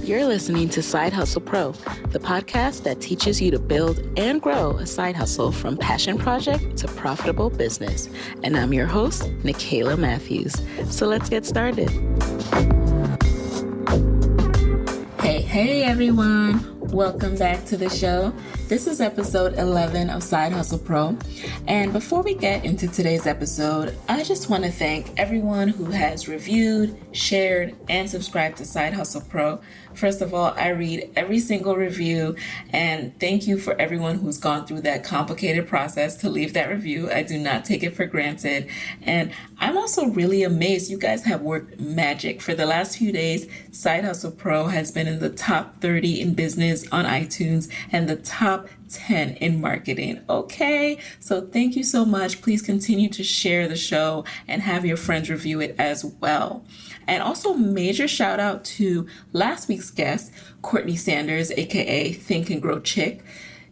You're listening to Side Hustle Pro, the podcast that teaches you to build and grow a side hustle from passion project to profitable business. And I'm your host, Nikayla Matthews. So let's get started. Hey everyone. Welcome back to the show. This is episode 11 of Side Hustle Pro. And before we get into today's episode, I just want to thank everyone who has reviewed, shared, and subscribed to Side Hustle Pro. First of all, I read every single review, and thank you for everyone who's gone through that complicated process to leave that review. I do not take it for granted. And I'm also really amazed you guys have worked magic. For the last few days, Side Hustle Pro has been in the top 30 in business on iTunes and the top 10 in marketing. Okay, so thank you so much. Please continue to share the show and have your friends review it as well. And also major shout out to last week's guest, Courtney Sanders, aka Think and Grow Chick.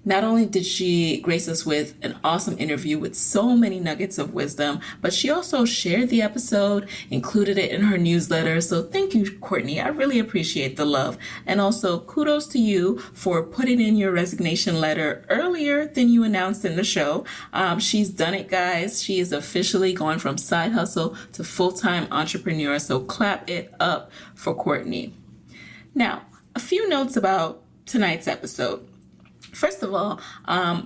Not only did she grace us with an awesome interview with so many nuggets of wisdom, but she also shared the episode, included it in her newsletter. So thank you, Courtney. I really appreciate the love. And also kudos to you for putting in your resignation letter earlier than you announced in the show. She's done it, guys. She is officially going from side hustle to full-time entrepreneur. So clap it up for Courtney. Now, a few notes about tonight's episode. First of all,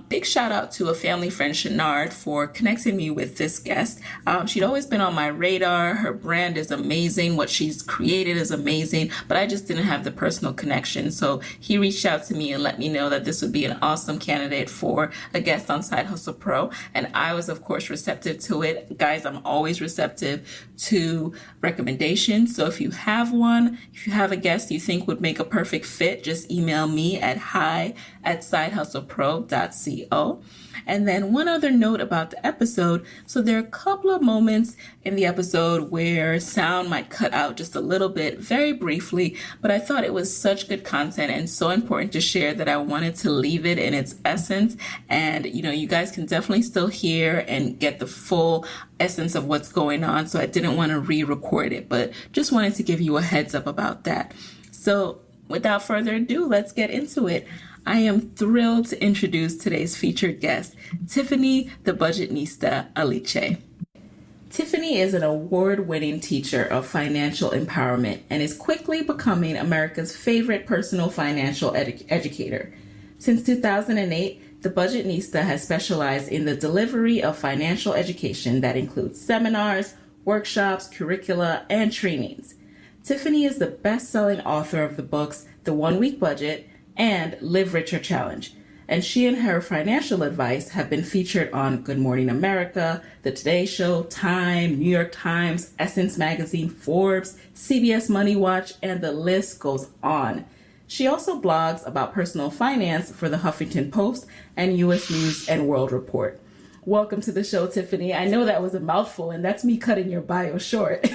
big shout out to a family friend, Shenard, for connecting me with this guest. She'd always been on my radar. Her brand is amazing. What she's created is amazing, but I just didn't have the personal connection. So he reached out to me and let me know that this would be an awesome candidate for a guest on Side Hustle Pro. And I was, of course, receptive to it. Guys, I'm always receptive to recommendations. So if you have one, if you have a guest you think would make a perfect fit, just email me at hi@sidehustlepro.co. And then one other note about the episode. So there are a couple of moments in the episode where sound might cut out just a little bit, very briefly, but I thought it was such good content and so important to share that I wanted to leave it in its essence. And, you guys can definitely still hear and get the full essence of what's going on. So I didn't want to re-record it, but just wanted to give you a heads up about that. So without further ado, let's get into it. I am thrilled to introduce today's featured guest, Tiffany, the Budgetnista, Aliche. Tiffany is an award-winning teacher of financial empowerment and is quickly becoming America's favorite personal financial educator. Since 2008, the Budgetnista has specialized in the delivery of financial education that includes seminars, workshops, curricula, and trainings. Tiffany is the best-selling author of the books The 1 Week Budget and Live Richer Challenge. And she and her financial advice have been featured on Good Morning America, The Today Show, Time, New York Times, Essence Magazine, Forbes, CBS Money Watch, and the list goes on. She also blogs about personal finance for the Huffington Post and U.S. News and World Report. Welcome to the show, Tiffany. I know that was a mouthful, and that's me cutting your bio short.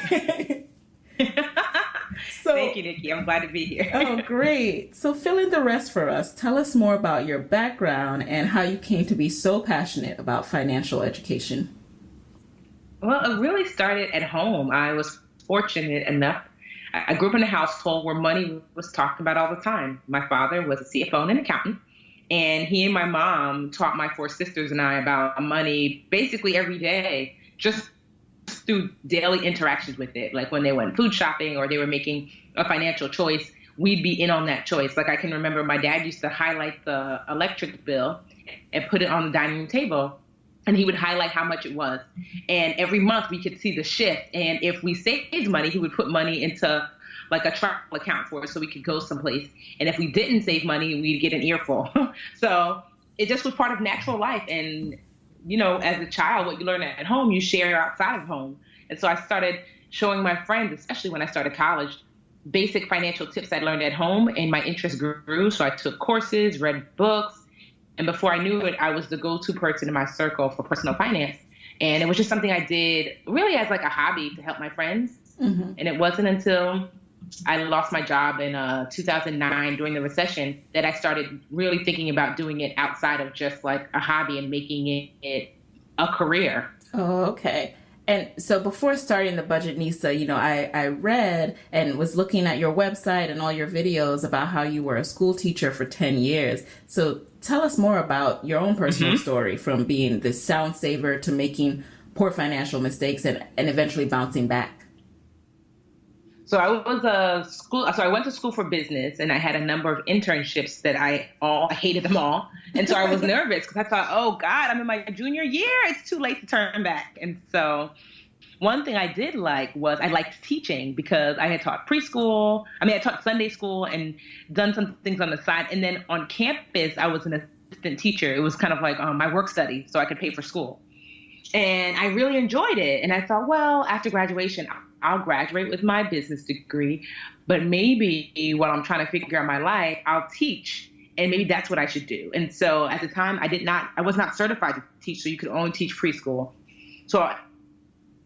Thank you, Nikki. I'm glad to be here. Oh, great. So fill in the rest for us. Tell us more about your background and how you came to be so passionate about financial education. Well, it really started at home. I was fortunate enough. I grew up in a household where money was talked about all the time. My father was a CFO and an accountant, and he and my mom taught my 4 sisters and I about money basically every day, just through daily interactions with it. Like when they went food shopping or they were making a financial choice, we'd be in on that choice. Like I can remember my dad used to highlight the electric bill and put it on the dining room table, and he would highlight how much it was. And every month we could see the shift. And if we saved money, he would put money into like a travel account for us so we could go someplace. And if we didn't save money, we'd get an earful. So it just was part of natural life. And as a child, what you learn at home, you share outside of home. And so I started showing my friends, especially when I started college, basic financial tips I learned at home, and my interest grew. So I took courses, read books, and before I knew it, I was the go-to person in my circle for personal finance. And it was just something I did really as like a hobby to help my friends. Mm-hmm. And it wasn't until I lost my job in 2009 during the recession that I started really thinking about doing it outside of just like a hobby and making it a career. Oh, okay. And so before starting the Budgetnista, I read and was looking at your website and all your videos about how you were a school teacher for 10 years. So tell us more about your own personal story from being this sound saver to making poor financial mistakes and eventually bouncing back. So I went to school for business, and I had a number of internships that I hated them all. And so I was nervous because I thought, oh God, I'm in my junior year. It's too late to turn back. And so one thing I did like was I liked teaching because I had taught preschool. I taught Sunday school and done some things on the side. And then on campus, I was an assistant teacher. It was kind of like my work study, so I could pay for school. And I really enjoyed it. And I thought, well, after graduation, I'll graduate with my business degree, but maybe while I'm trying to figure out my life, I'll teach, and maybe that's what I should do. And so at the time, I was not certified to teach, so you could only teach preschool. So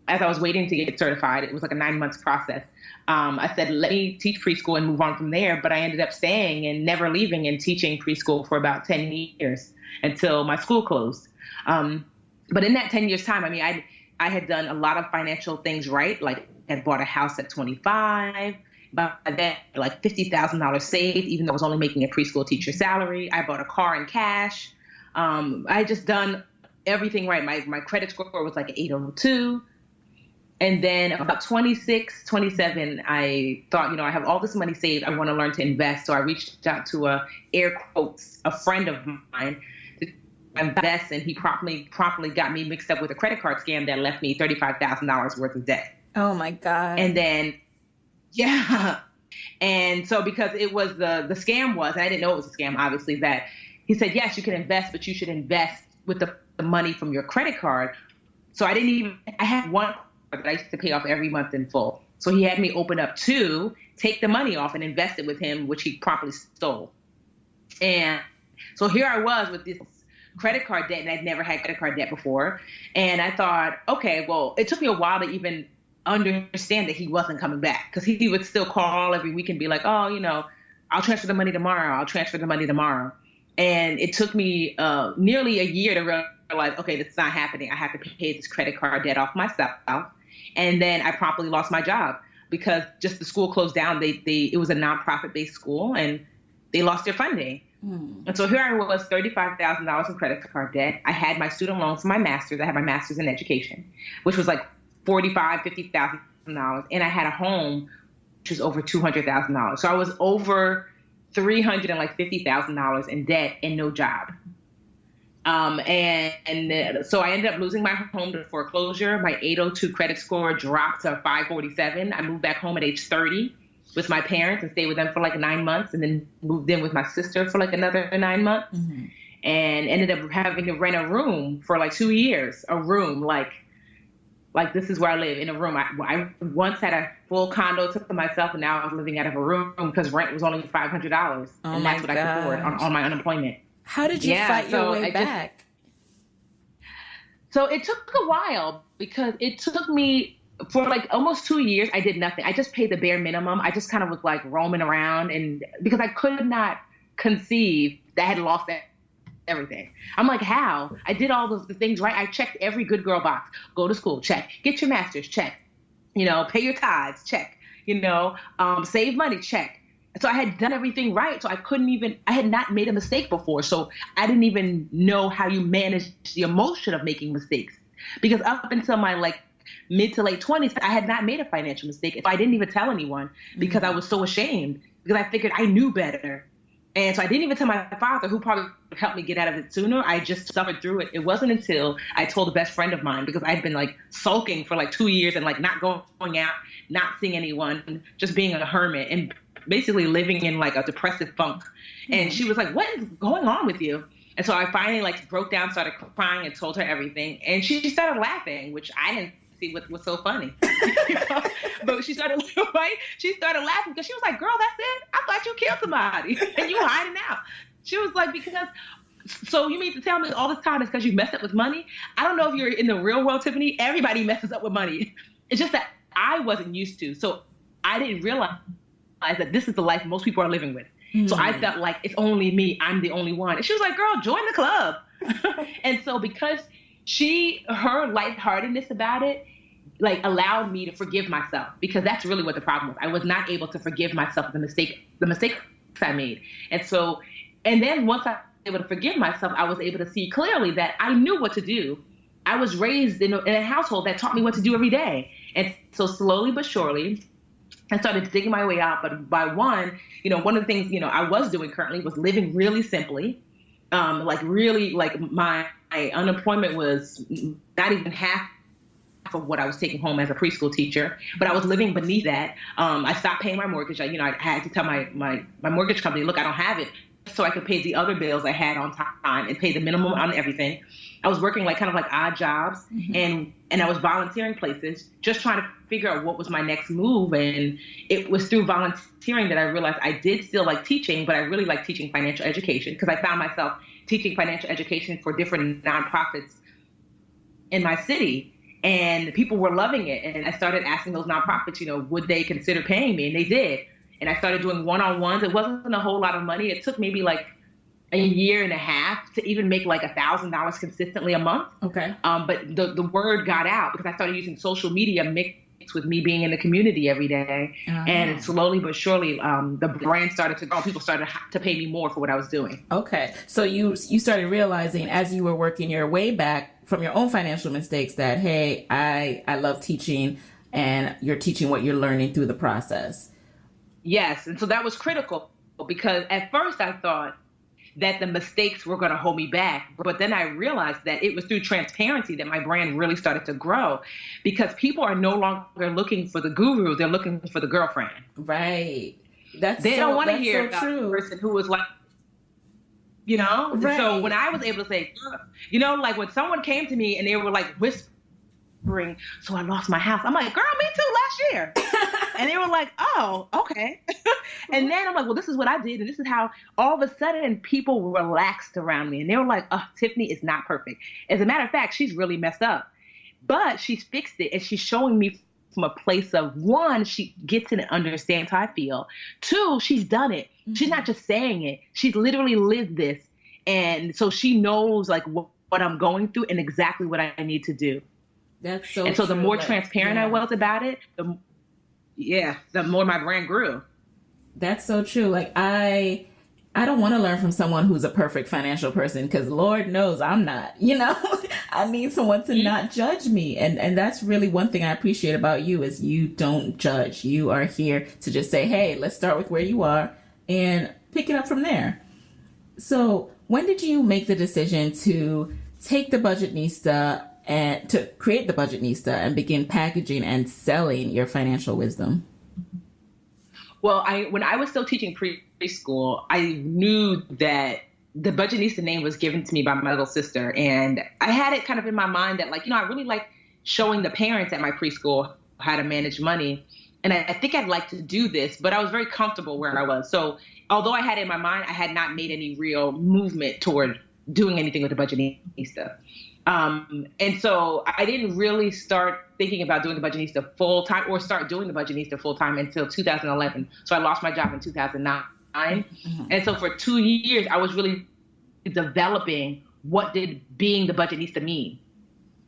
as I was waiting to get certified, it was like a 9-month process. I said, let me teach preschool and move on from there. But I ended up staying and never leaving and teaching preschool for about 10 years until my school closed. But in that 10 years time, I had done a lot of financial things right. Like I had bought a house at 25. By then, like $50,000 saved, even though I was only making a preschool teacher salary. I bought a car in cash. I had just done everything right. My credit score was like 802. And then about 26, 27, I thought, I have all this money saved. I want to learn to invest. So I reached out to a friend of mine to invest, and he promptly got me mixed up with a credit card scam that left me $35,000 worth of debt. Oh my God. And then, yeah. And so because it was the scam was, and I didn't know it was a scam, obviously, that he said, yes, you can invest, but you should invest with the money from your credit card. So I had one that I used to pay off every month in full. So he had me open up 2, take the money off and invest it with him, which he promptly stole. And so here I was with this credit card debt, and I'd never had credit card debt before. And I thought, okay, well, it took me a while to even understand that he wasn't coming back, because he would still call every week and be like, oh, I'll transfer the money tomorrow. And it took me nearly a year to realize, okay, this is not happening. I have to pay this credit card debt off myself. And then I promptly lost my job because just the school closed down. It was a nonprofit based school, and they lost their funding. And so here I was, $35,000 in credit card debt. I had my student loan for my master's. I had my master's in education, which was like $45,000, $50,000. And I had a home, which was over $200,000. So I was over $350,000 in debt and no job. And so I ended up losing my home to foreclosure. My 802 credit score dropped to 547. I moved back home at age 30 with my parents and stayed with them for like 9 months, and then moved in with my sister for like another 9 months, and ended up having to rent a room for like 2 years. A room like this is where I live, in a room. I once had a full condo to myself, and now I was living out of a room because rent was only $500, and that's what I could afford on my unemployment. How did you fight your way back? So it took a while, because it took me for like almost 2 years. I did nothing. I just paid the bare minimum. I just kind of was like roaming around, and because I could not conceive that I had lost everything. I'm like, how? I did all the things right. I checked every good girl box. Go to school, check. Get your master's, check. Pay your tithes, check. Save money, check. So I had done everything right. So I had not made a mistake before. So I didn't even know how you manage the emotion of making mistakes. Because up until my like mid to late 20s, I had not made a financial mistake. So I didn't even tell anyone because I was so ashamed, because I figured I knew better. And so I didn't even tell my father, who probably helped me get out of it sooner. I just suffered through it. It wasn't until I told a best friend of mine, because I'd been like sulking for like 2 years and like not going out, not seeing anyone, just being a hermit and basically living in like a depressive funk. And she was like, what is going on with you? And so I finally like broke down, started crying, and told her everything. And she started laughing, which I didn't see what was so funny. But she started laughing, because she was like, girl, that's it? I thought you killed somebody and you hiding out. She was like, so you mean to tell me all this time is because you messed up with money? I don't know if you're in the real world, Tiffany. Everybody messes up with money. It's just that I wasn't used to. So I didn't realize that this is the life most people are living with. So I felt like it's only me. I'm the only one. And she was like, girl, join the club. And so because her lightheartedness about it, like allowed me to forgive myself, because that's really what the problem was. I was not able to forgive myself for the mistakes I made. And then once I was able to forgive myself, I was able to see clearly that I knew what to do. I was raised in a household that taught me what to do every day. And so slowly but surely, I started digging my way out. But by one of the things, I was doing currently was living really simply. My unemployment was not even half of what I was taking home as a preschool teacher, but I was living beneath that. I stopped paying my mortgage. I had to tell my mortgage company, look, I don't have it, so I could pay the other bills I had on time and pay the minimum on everything. I was working kind of odd jobs, and I was volunteering places, just trying to figure out what was my next move. And it was through volunteering that I realized I did still like teaching, but I really like teaching financial education, because I found myself teaching financial education for different nonprofits in my city. And people were loving it. And I started asking those nonprofits, would they consider paying me? And they did. And I started doing one-on-ones. It wasn't a whole lot of money. It took maybe a year and a half to even make $1,000 consistently a month. Okay. But the word got out because I started using social media mixed with me being in the community every day. And slowly but surely, the brand started to grow. People started to pay me more for what I was doing. Okay. So you started realizing as you were working your way back from your own financial mistakes that, hey, I love teaching, and you're teaching what you're learning through the process. Yes. And so that was critical, because at first I thought that the mistakes were going to hold me back. But then I realized that it was through transparency that my brand really started to grow, because people are no longer looking for the guru. They're looking for the girlfriend. Right. They don't want to hear about the person who was Right. So when I was able to say, when someone came to me and they were whispering, so I lost my house. I'm like, girl, me too, last year. And they were like, oh, okay. And then I'm like, well, this is what I did. And this is how all of a sudden people relaxed around me. And they were like, oh, Tiffany is not perfect. As a matter of fact, she's really messed up. But she's fixed it. And she's showing me from a place of, one, she gets it and understands how I feel. Two, she's done it. Mm-hmm. She's not just saying it. She's literally lived this. And so she knows what I'm going through and exactly what I need to do. That's so And so true. the more transparent I was about it, the more my brand grew. That's so true. I don't want to learn from someone who's a perfect financial person, because Lord knows I'm not, I need someone to not judge me. And that's really one thing I appreciate about you is you don't judge. You are here to just say, hey, let's start with where you are and pick it up from there. So when did you make the decision to take the Budgetnista and to create the Budgetnista and begin packaging and selling your financial wisdom? Well, when I was still teaching preschool, I knew that the Budgetnista name was given to me by my little sister. And I had it kind of in my mind that I really like showing the parents at my preschool how to manage money. And I think I'd like to do this, but I was very comfortable where I was. So although I had it in my mind, I had not made any real movement toward doing anything with the Budgetnista. And so I didn't really start thinking about doing the Budgetnista full time or start doing the Budgetnista full time until 2011. So I lost my job in 2009. Mm-hmm. And so for 2 years, I was really developing what did being the Budgetnista mean,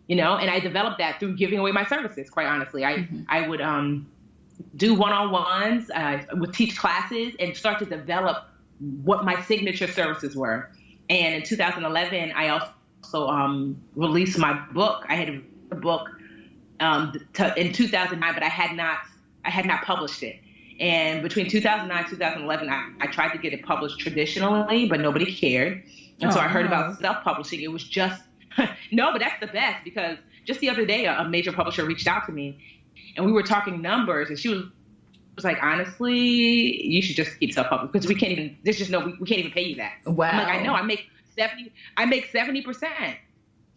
and I developed that through giving away my services. Quite honestly, I would, do one-on-ones, would teach classes and start to develop what my signature services were. And in 2011, I also released my book. I had a book in 2009, but I had not published it. And between 2009 and 2011, I tried to get it published traditionally, but nobody cared. And so I heard about self-publishing. It was just, no, but that's the best, because just the other day, a major publisher reached out to me and we were talking numbers, and she was like, honestly, you should just keep self-publishing, because we can't even pay you that. Wow. I'm like, I know, I make 70%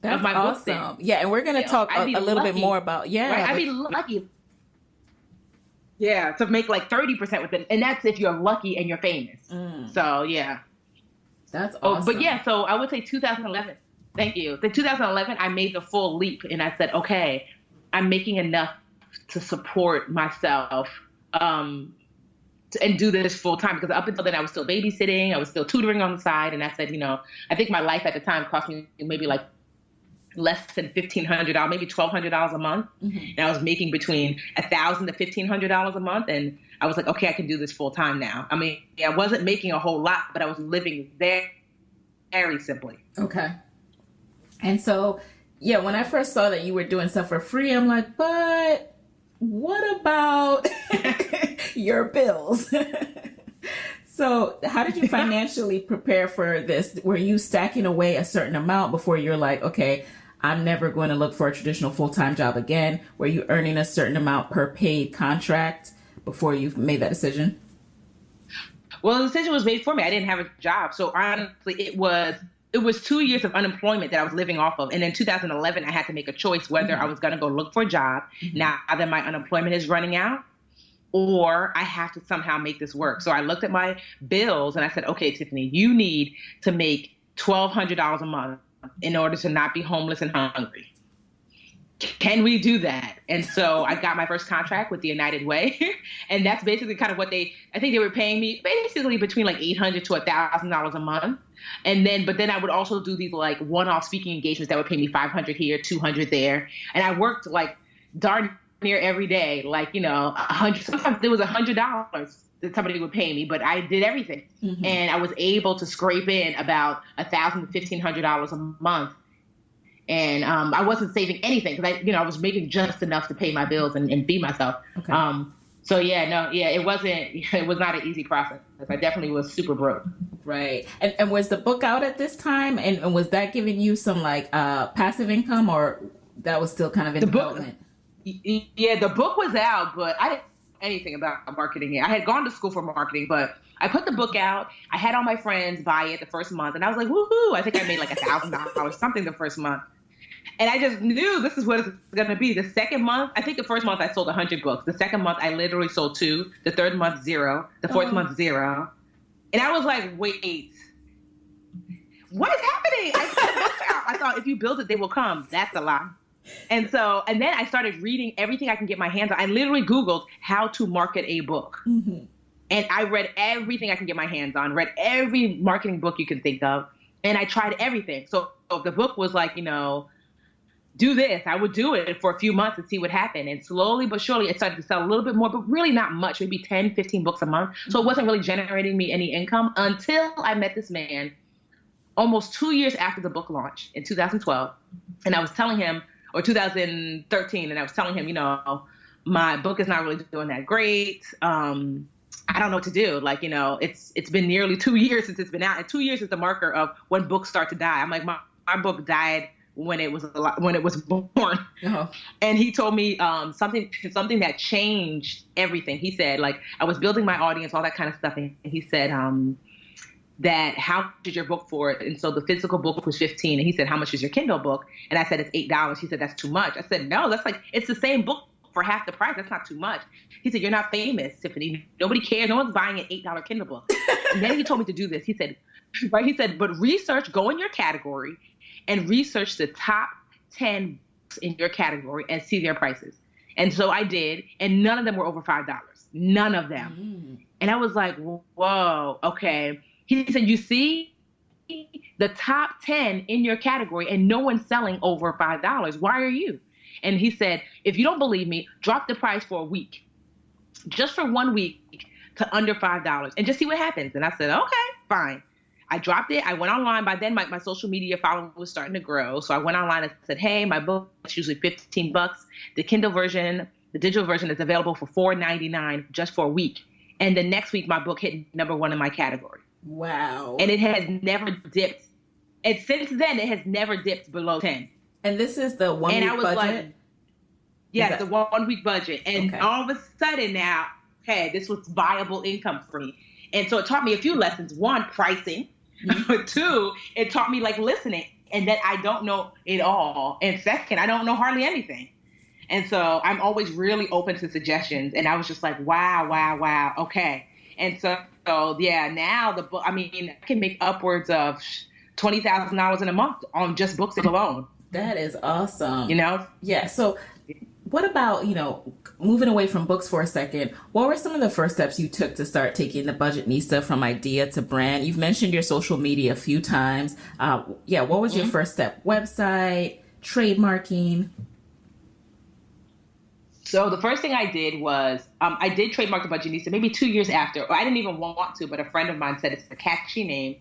of my book sales. Yeah, and we're going to talk a little bit more about, Right? I'd be lucky. Yeah, to make 30% with it. And that's if you're lucky and you're famous. So, yeah. That's awesome. But yeah, so I would say 2011. Thank you. The 2011, I made the full leap, and I said, okay, I'm making enough to support myself and do this full time, because up until then I was still babysitting, I was still tutoring on the side. And I said, I think my life at the time cost me maybe less than $1,500, maybe $1,200 a month. And I was making between $1,000 to $1,500 a month. And I was like, okay, I can do this full time now. I mean, I wasn't making a whole lot, but I was living very, very simply. Okay. And so, yeah, when I first saw that you were doing stuff for free, I'm like, but what about your bills? So how did you financially prepare for this? Were you stacking away a certain amount before you're like, okay, I'm never going to look for a traditional full-time job again? Were you earning a certain amount per paid contract before you made that decision? Well, the decision was made for me. I didn't have a job. So honestly, it was 2 years of unemployment that I was living off of. And in 2011, I had to make a choice whether I was going to go look for a job now that my unemployment is running out, or I have to somehow make this work. So I looked at my bills and I said, okay, Tiffany, you need to make $1,200 a month in order to not be homeless and hungry. Can we do that? And so I got my first contract with the United Way. And that's basically kind of what I think they were paying me basically between like $800 to $1,000 a month. But then I would also do these like one-off speaking engagements that would pay me $500 here, $200 there. And I worked like darn near every day, like, $100, sometimes there was $100 that somebody would pay me, but I did everything. And I was able to scrape in about $1,000 to $1,500 a month. And I wasn't saving anything because I was making just enough to pay my bills and feed myself. Okay. It was not an easy process. I definitely was super broke. Right. And was the book out at this time? And was that giving you some like passive income, or that was still kind of in development? Yeah, the book was out, but I didn't know anything about marketing it. I had gone to school for marketing, but I put the book out. I had all my friends buy it the first month, and I was like, woohoo! I think I made like $1,000 something the first month. And I just knew this is what it's going to be. The second month, I think the first month I sold 100 books. The second month, I literally sold 2. The third month, 0. The fourth month, 0. And I was like, wait, what is happening? I put the books out. I thought if you build it, they will come. That's a lie. And then I started reading everything I can get my hands on. I literally Googled how to market a book. And I read everything I can get my hands on, read every marketing book you can think of. And I tried everything. So the book was like, do this. I would do it for a few months and see what happened. And slowly but surely, it started to sell a little bit more, but really not much, maybe 10, 15 books a month. So it wasn't really generating me any income until I met this man almost 2 years after the book launched in 2012. And I was telling him, or 2013, and I was telling him, my book is not really doing that great. I don't know what to do. Like, it's been nearly 2 years since it's been out. And 2 years is the marker of when books start to die. I'm like, my book died when it was born. Uh-huh. And he told me something that changed everything. He said, like, I was building my audience, all that kind of stuff. And he said, that how much is your book for it? And so the physical book was $15. And he said, how much is your Kindle book? And I said, it's $8. He said, that's too much. I said, no, that's like, it's the same book for half the price. That's not too much. He said, you're not famous, Tiffany. Nobody cares. No one's buying an $8 Kindle book. And then he told me to do this. He said, but research, go in your category and research the top 10 books in your category and see their prices. And so I did. And none of them were over $5. None of them. And I was like, whoa, okay. He said, you see the top 10 in your category and no one's selling over $5. Why are you? And he said, if you don't believe me, drop the price for a week, just for 1 week to under $5 and just see what happens. And I said, okay, fine. I dropped it. I went online. By then, my social media following was starting to grow. So I went online and said, hey, my book is usually $15. The Kindle version, the digital version is available for $4.99 just for a week. And the next week, my book hit number 1 in my category. Wow. And it has never dipped. And since then, it has never dipped below 10. And this is the 1 week budget? And I was like, yeah, the 1 week budget. And all of a sudden now, hey, this was viable income for me. And so it taught me a few lessons. 1, pricing. 2, it taught me like listening and that I don't know it all. And 2nd, I don't know hardly anything. And so I'm always really open to suggestions. And I was just like, wow. Okay. And so yeah, now the book, I mean, I can make upwards of $20,000 in a month on just books alone. That is awesome. Yeah. So what about, moving away from books for a second, what were some of the first steps you took to start taking the Budgetnista from idea to brand? You've mentioned your social media a few times. What was your first step? Website, trademarking? So the first thing I did was I did trademark the Budgetnista maybe 2 years after. Or I didn't even want to, but a friend of mine said it's a catchy name.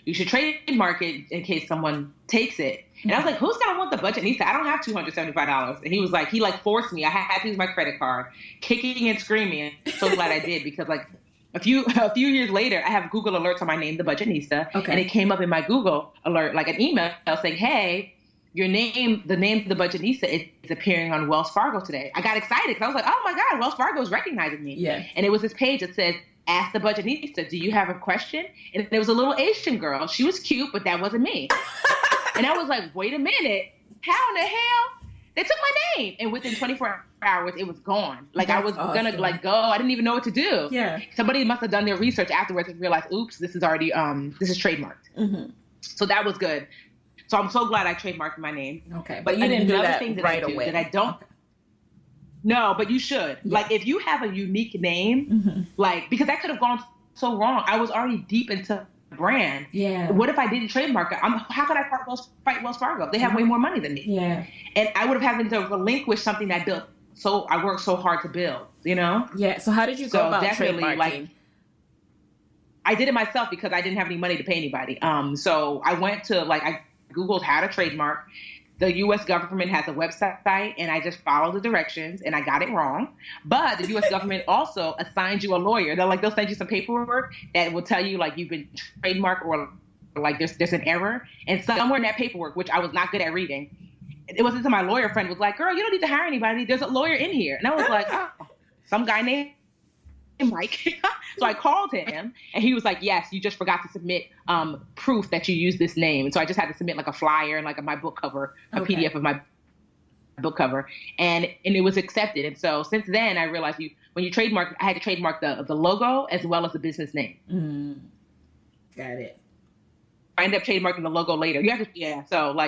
You should trademark it in case someone takes it. And I was like, who's gonna want the Budgetnista? I don't have $275. And he was like, he forced me. I had to use my credit card, kicking and screaming. So glad I did, because a few years later, I have Google alerts on my name, the Budgetnista, and it came up in my Google alert, like an email saying, hey, your name, the name of the Budgetnista is appearing on Wells Fargo today. I got excited because I was like, oh my God, Wells Fargo is recognizing me. Yeah. And it was this page that said, ask the Budgetnista, do you have a question? And there was a little Asian girl. She was cute, but that wasn't me. And I was like, wait a minute, how in the hell? They took my name. And within 24 hours, it was gone. Like, I was going to go. I didn't even know what to do. Yeah. Somebody must have done their research afterwards and realized, oops, this is already, this is trademarked. Mm-hmm. So that was good. So I'm so glad I trademarked my name. Okay. But you didn't do that right away. That I don't. Okay. No, but you should. Yeah. Like, if you have a unique name, because that could have gone so wrong. I was already deep into brand. Yeah. What if I didn't trademark it? How could I fight Wells Fargo? They have way more money than me. Yeah. And I would have had to relinquish something that I built. So I worked so hard to build, you know? Yeah. So how did you go about trademarking? I did it myself because I didn't have any money to pay anybody. So I went to I Googled how to trademark. The U.S. government has a website, and I just followed the directions, and I got it wrong. But the U.S. government also assigns you a lawyer. They'll send you some paperwork that will tell you you've been trademarked or there's an error. And somewhere in that paperwork, which I was not good at reading, it was until my lawyer friend was like, "Girl, you don't need to hire anybody. There's a lawyer in here." And I was like, "Oh, some guy named Mike." So I called him, and he was like, "Yes, you just forgot to submit proof that you use this name." And so I just had to submit a flyer and my book cover, a PDF of my book cover, and it was accepted. And so since then, I realized when you trademark, I had to trademark the logo as well as the business name. Mm. Got it. I ended up trademarking the logo later. You have to, So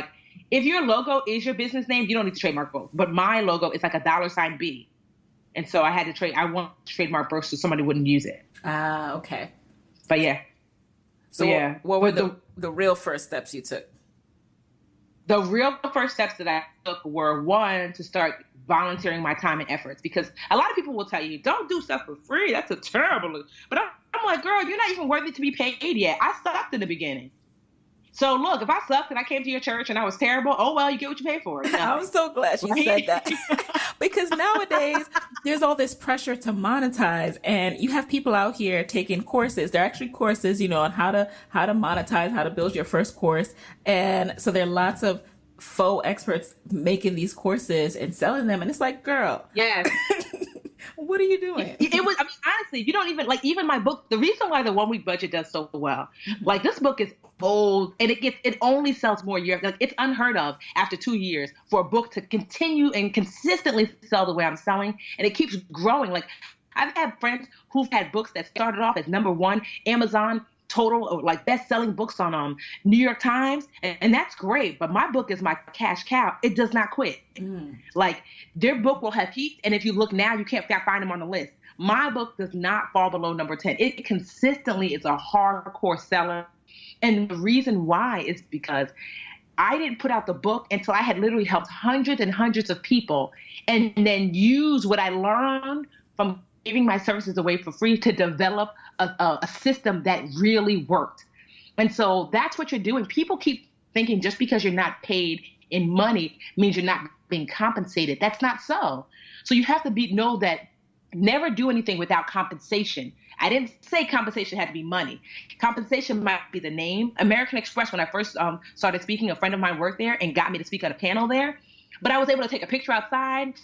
if your logo is your business name, you don't need to trademark both. But my logo is a $B. And so I had to I want to trademark both so somebody wouldn't use it. Ah, okay. But yeah. So yeah. What were the real first steps you took? The real first steps that I took were, one, to start volunteering my time and efforts, because a lot of people will tell you, don't do stuff for free. That's a terrible. But I'm like, girl, you're not even worthy to be paid yet. I sucked in the beginning. So look, if I sucked and I came to your church and I was terrible, oh well, you get what you pay for. I'm so glad you said that. Because nowadays there's all this pressure to monetize, and you have people out here taking courses. They're actually courses, on how to monetize, how to build your first course. And so there are lots of faux experts making these courses and selling them. And it's like, girl. Yes. What are you doing? It was, honestly, you don't even, even my book, the reason why the 1 Week Budget does so well, this book is old, and it only sells more year. It's unheard of after 2 years for a book to continue and consistently sell the way I'm selling, and it keeps growing. I've had friends who've had books that started off as #1 Amazon total, or best-selling books on New York Times, and that's great. But my book is my cash cow. It does not quit. Their book will have peaked, and if you look now, you can't find them on the list. My book does not fall below number 10. It consistently is a hardcore seller, and the reason why is because I didn't put out the book until I had literally helped hundreds and hundreds of people, and then use what I learned from giving my services away for free to develop a system that really worked. And so that's what you're doing. People keep thinking just because you're not paid in money means you're not being compensated. That's not so. So you have to know that never do anything without compensation. I didn't say compensation had to be money. Compensation might be the name. American Express, when I first started speaking, a friend of mine worked there and got me to speak on a panel there. But I was able to take a picture outside.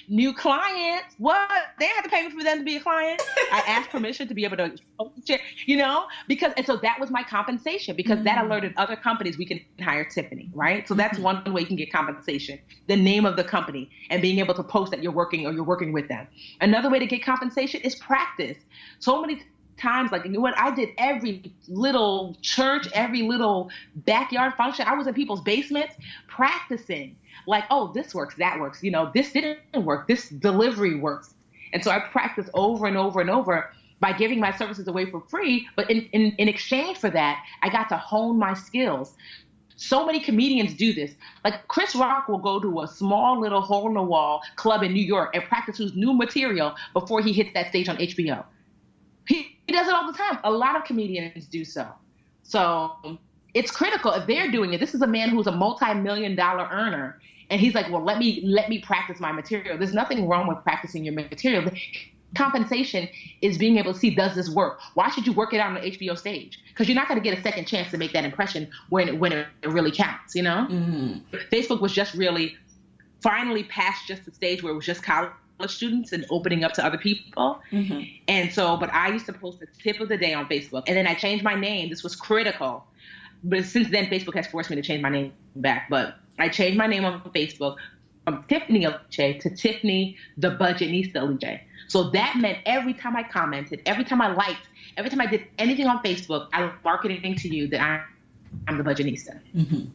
New clients, what? They had to pay me for them to be a client. I asked permission to be able to, and so that was my compensation, because that alerted other companies we can hire Tiffany, right? So that's one way you can get compensation, the name of the company, and being able to post that you're working with them. Another way to get compensation is practice. So many times, I did every little church, every little backyard function. I was in people's basements practicing. Oh, this works, that works. This didn't work. This delivery works. And so I practiced over and over and over by giving my services away for free. But in exchange for that, I got to hone my skills. So many comedians do this. Like Chris Rock will go to a small little hole in the wall club in New York and practice his new material before he hits that stage on HBO. He does it all the time. A lot of comedians do so. So it's critical if they're doing it. This is a man who's a multi-million-dollar earner. And he's like, well, let me practice my material. There's nothing wrong with practicing your material. The compensation is being able to see, does this work? Why should you work it out on the HBO stage? Because you're not going to get a second chance to make that impression when it really counts, you know? Mm-hmm. Facebook was just really finally past just the stage where it was just college students and opening up to other people. Mm-hmm. And so, but I used to post the tip of the day on Facebook. And then I changed my name. This was critical. But since then, Facebook has forced me to change my name back. But I changed my name on Facebook from Tiffany Aliche to Tiffany the Budgetnista Aliche. So that meant every time I commented, every time I liked, every time I did anything on Facebook, I was marketing to you that I'm the Budgetnista. Mm-hmm.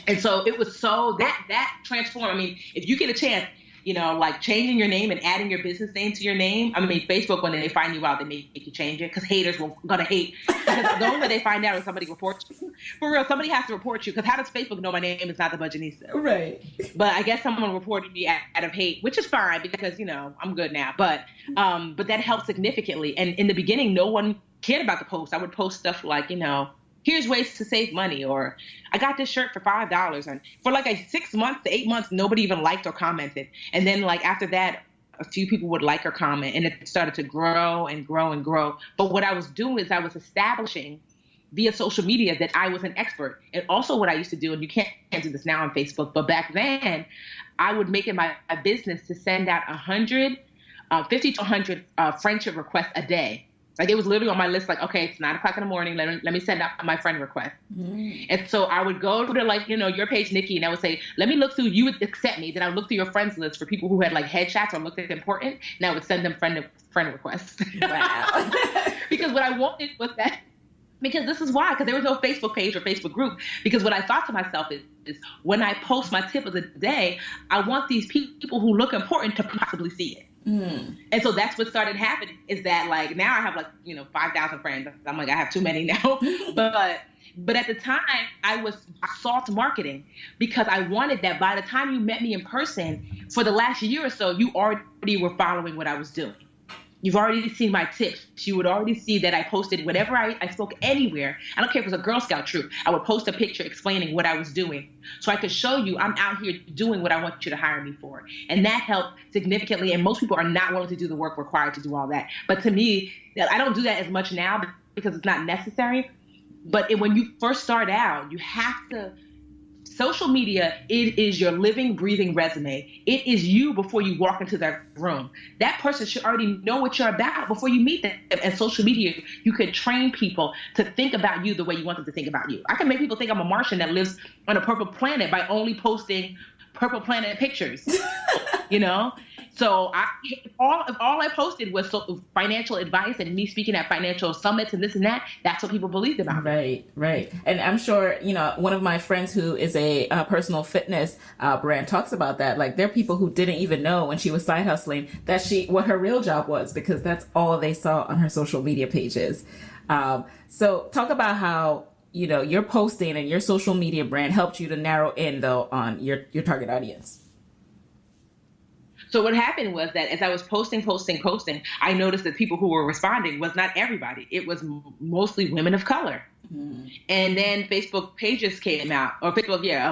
And so it was so that transformed. I mean, if you get a chance, you know, like changing your name and adding your business name to your name. I mean, Facebook, when they find you out, they make you change it because haters will gonna hate. Because the only way they find out is somebody reports you. For real, somebody has to report you. Because how does Facebook know my name is not the Budgetnista? Right. But I guess someone reported me out of hate, which is fine because, you know, I'm good now. But that helped significantly. And in the beginning, no one cared about the post. I would post stuff like, you know, here's ways to save money, or I got this shirt for $5. And for like 6 months to 8 months, nobody even liked or commented. And then like after that, a few people would like or comment, and it started to grow and grow and grow. But what I was doing is I was establishing via social media that I was an expert. And also what I used to do, and you can't do this now on Facebook, but back then I would make it my business to send out 50 to 100 friendship requests a day. Like it was literally on my list, like, okay, it's 9 o'clock in the morning. Let me send out my friend request. Mm. And so I would go to like, you know, your page, Nikki, and I would say, let me look through, you would accept me. Then I would look through your friends list for people who had like headshots or looked important. And I would send them friend requests. Wow. Because what I wanted was that, because this is why, because there was no Facebook page or Facebook group. Because what I thought to myself is when I post my tip of the day, I want these people who look important to possibly see it. Mm. And so that's what started happening is that like now I have like, you know, 5,000 friends. I'm like, I have too many now. But at the time I was soft marketing because I wanted that by the time you met me in person for the last year or so, you already were following what I was doing. You've already seen my tips. You would already see that I posted whenever I spoke anywhere. I don't care if it was a Girl Scout troop. I would post a picture explaining what I was doing so I could show you I'm out here doing what I want you to hire me for. And that helped significantly. And most people are not willing to do the work required to do all that. But to me, I don't do that as much now because it's not necessary. But when you first start out, you have to. Social media, it is your living, breathing resume. It is you before you walk into that room. That person should already know what you're about before you meet them. And social media, you can train people to think about you the way you want them to think about you. I can make people think I'm a Martian that lives on a purple planet by only posting purple planet pictures, you know? So if all I posted was financial advice and me speaking at financial summits and this and that, that's what people believed about me. Right. And I'm sure, you know, one of my friends who is a personal fitness brand talks about that. Like there are people who didn't even know when she was side hustling that what her real job was because that's all they saw on her social media pages. So talk about how, you know, your posting and your social media brand helped you to narrow in though on your target audience. So what happened was that as I was posting, I noticed that people who were responding was not everybody. It was mostly women of color. Mm. And then Facebook pages came out,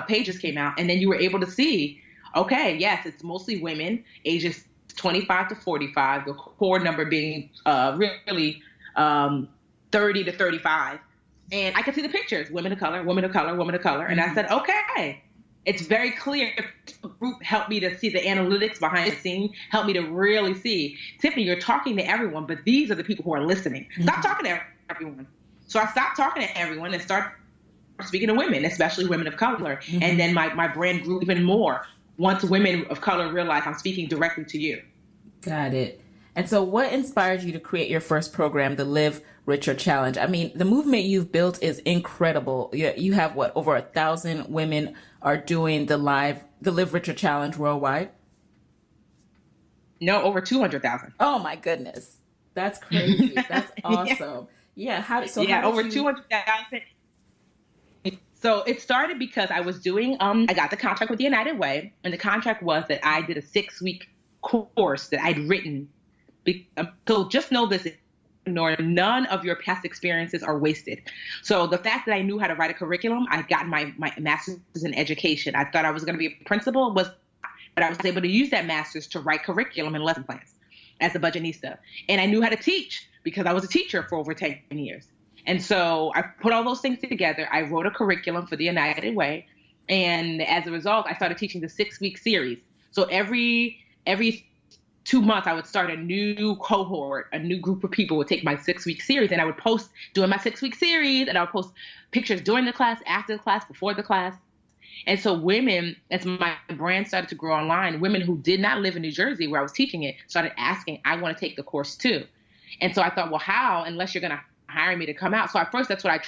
pages came out. And then you were able to see, okay, yes, it's mostly women, ages 25 to 45, the core number being really 30 to 35. And I could see the pictures, women of color. And I said, okay. It's very clear. The group helped me to see the analytics behind the scene, helped me to really see, Tiffany, you're talking to everyone, but these are the people who are listening. Stop talking to everyone. So I stopped talking to everyone and started speaking to women, especially women of color. Mm-hmm. And then my brand grew even more once women of color realized I'm speaking directly to you. Got it. And so what inspired you to create your first program, the Live Richer Challenge? I mean, the movement you've built is incredible. You have over 1,000 women are doing the Live Richer Challenge worldwide? No, over 200,000. Oh my goodness. That's crazy. That's awesome. Yeah. Over 200,000. So it started because I was doing, I got the contract with the United Way, and the contract was that I did a 6-week course that I'd written. So just know this, none of your past experiences are wasted. So the fact that I knew how to write a curriculum, I got my master's in education. I thought I was going to be a principal, but I was able to use that master's to write curriculum and lesson plans as a Budgetnista. And I knew how to teach because I was a teacher for over 10 years. And so I put all those things together. I wrote a curriculum for the United Way. And as a result, I started teaching the 6-week series. So every 2 months, I would start a new cohort, a new group of people would take my 6-week series, and I would post during my 6-week series, and I would post pictures during the class, after the class, before the class. And so women, as my brand started to grow online, women who did not live in New Jersey where I was teaching it started asking, I want to take the course too. And so I thought, well, how, unless you're going to hire me to come out? So at first, that's what I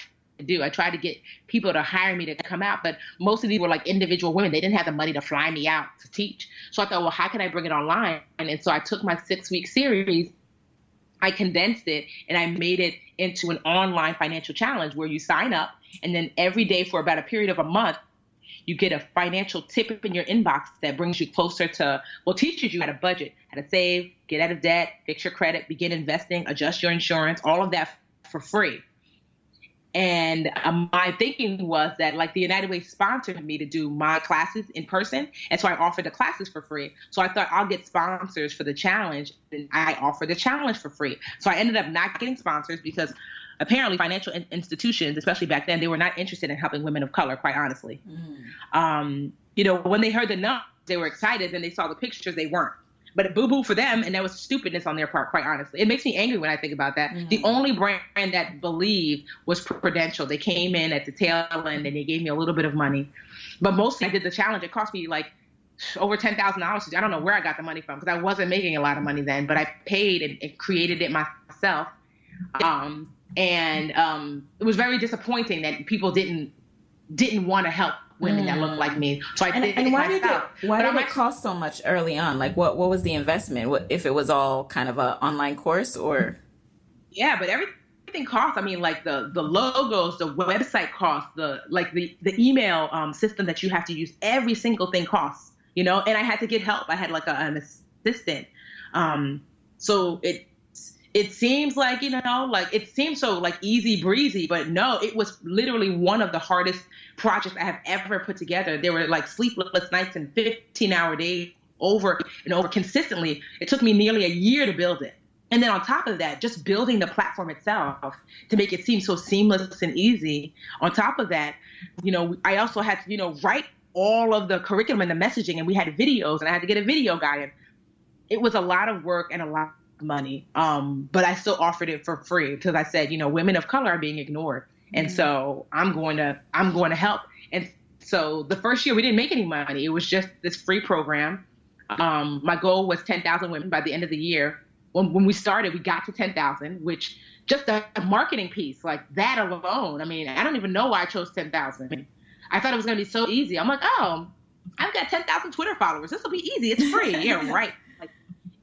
do. I tried to get people to hire me to come out, but most of these were like individual women. They didn't have the money to fly me out to teach. So I thought, well, how can I bring it online? And so I took my 6-week series, I condensed it, and I made it into an online financial challenge where you sign up, and then every day for about a period of a month, you get a financial tip in your inbox that brings you closer to, well, teaches you how to budget, how to save, get out of debt, fix your credit, begin investing, adjust your insurance, all of that for free. And my thinking was that, like, the United Way sponsored me to do my classes in person. And so I offered the classes for free. So I thought I'll get sponsors for the challenge. And I offered the challenge for free. So I ended up not getting sponsors because apparently financial institutions, especially back then, they were not interested in helping women of color, quite honestly. When they heard the numbers, they were excited. Then they saw the pictures, they weren't. But boo-boo for them, and that was stupidness on their part, quite honestly. It makes me angry when I think about that. Mm-hmm. The only brand that believed was Prudential. They came in at the tail end, and they gave me a little bit of money. But mostly I did the challenge. It cost me like over $10,000. I don't know where I got the money from because I wasn't making a lot of money then. But I paid and created it myself. It was very disappointing that people didn't want to help women that look like me. So I did it myself. Why did it cost so much early on? Like, what was the investment? If it was all kind of an online course, or? Yeah, but everything costs. I mean, like the logos, the website costs, the email system that you have to use. Every single thing costs, And I had to get help. I had like an assistant. So it seems like, it seems so like easy breezy, but no, it was literally one of the hardest projects I have ever put together. There were like sleepless nights and 15-hour days over and over consistently. It took me nearly a year to build it. And then on top of that, just building the platform itself to make it seem so seamless and easy. On top of that, I also had to, write all of the curriculum and the messaging, and we had videos, and I had to get a video guy. And it was a lot of work and a lot of money. But I still offered it for free because I said, women of color are being ignored. And so I'm going to help. And so the first year we didn't make any money. It was just this free program. My goal was 10,000 women by the end of the year. When we started, we got to 10,000, which just the marketing piece, like that alone. I mean, I don't even know why I chose 10,000. I thought it was going to be so easy. I'm like, oh, I've got 10,000 Twitter followers. This will be easy. It's free. Yeah, right. Like,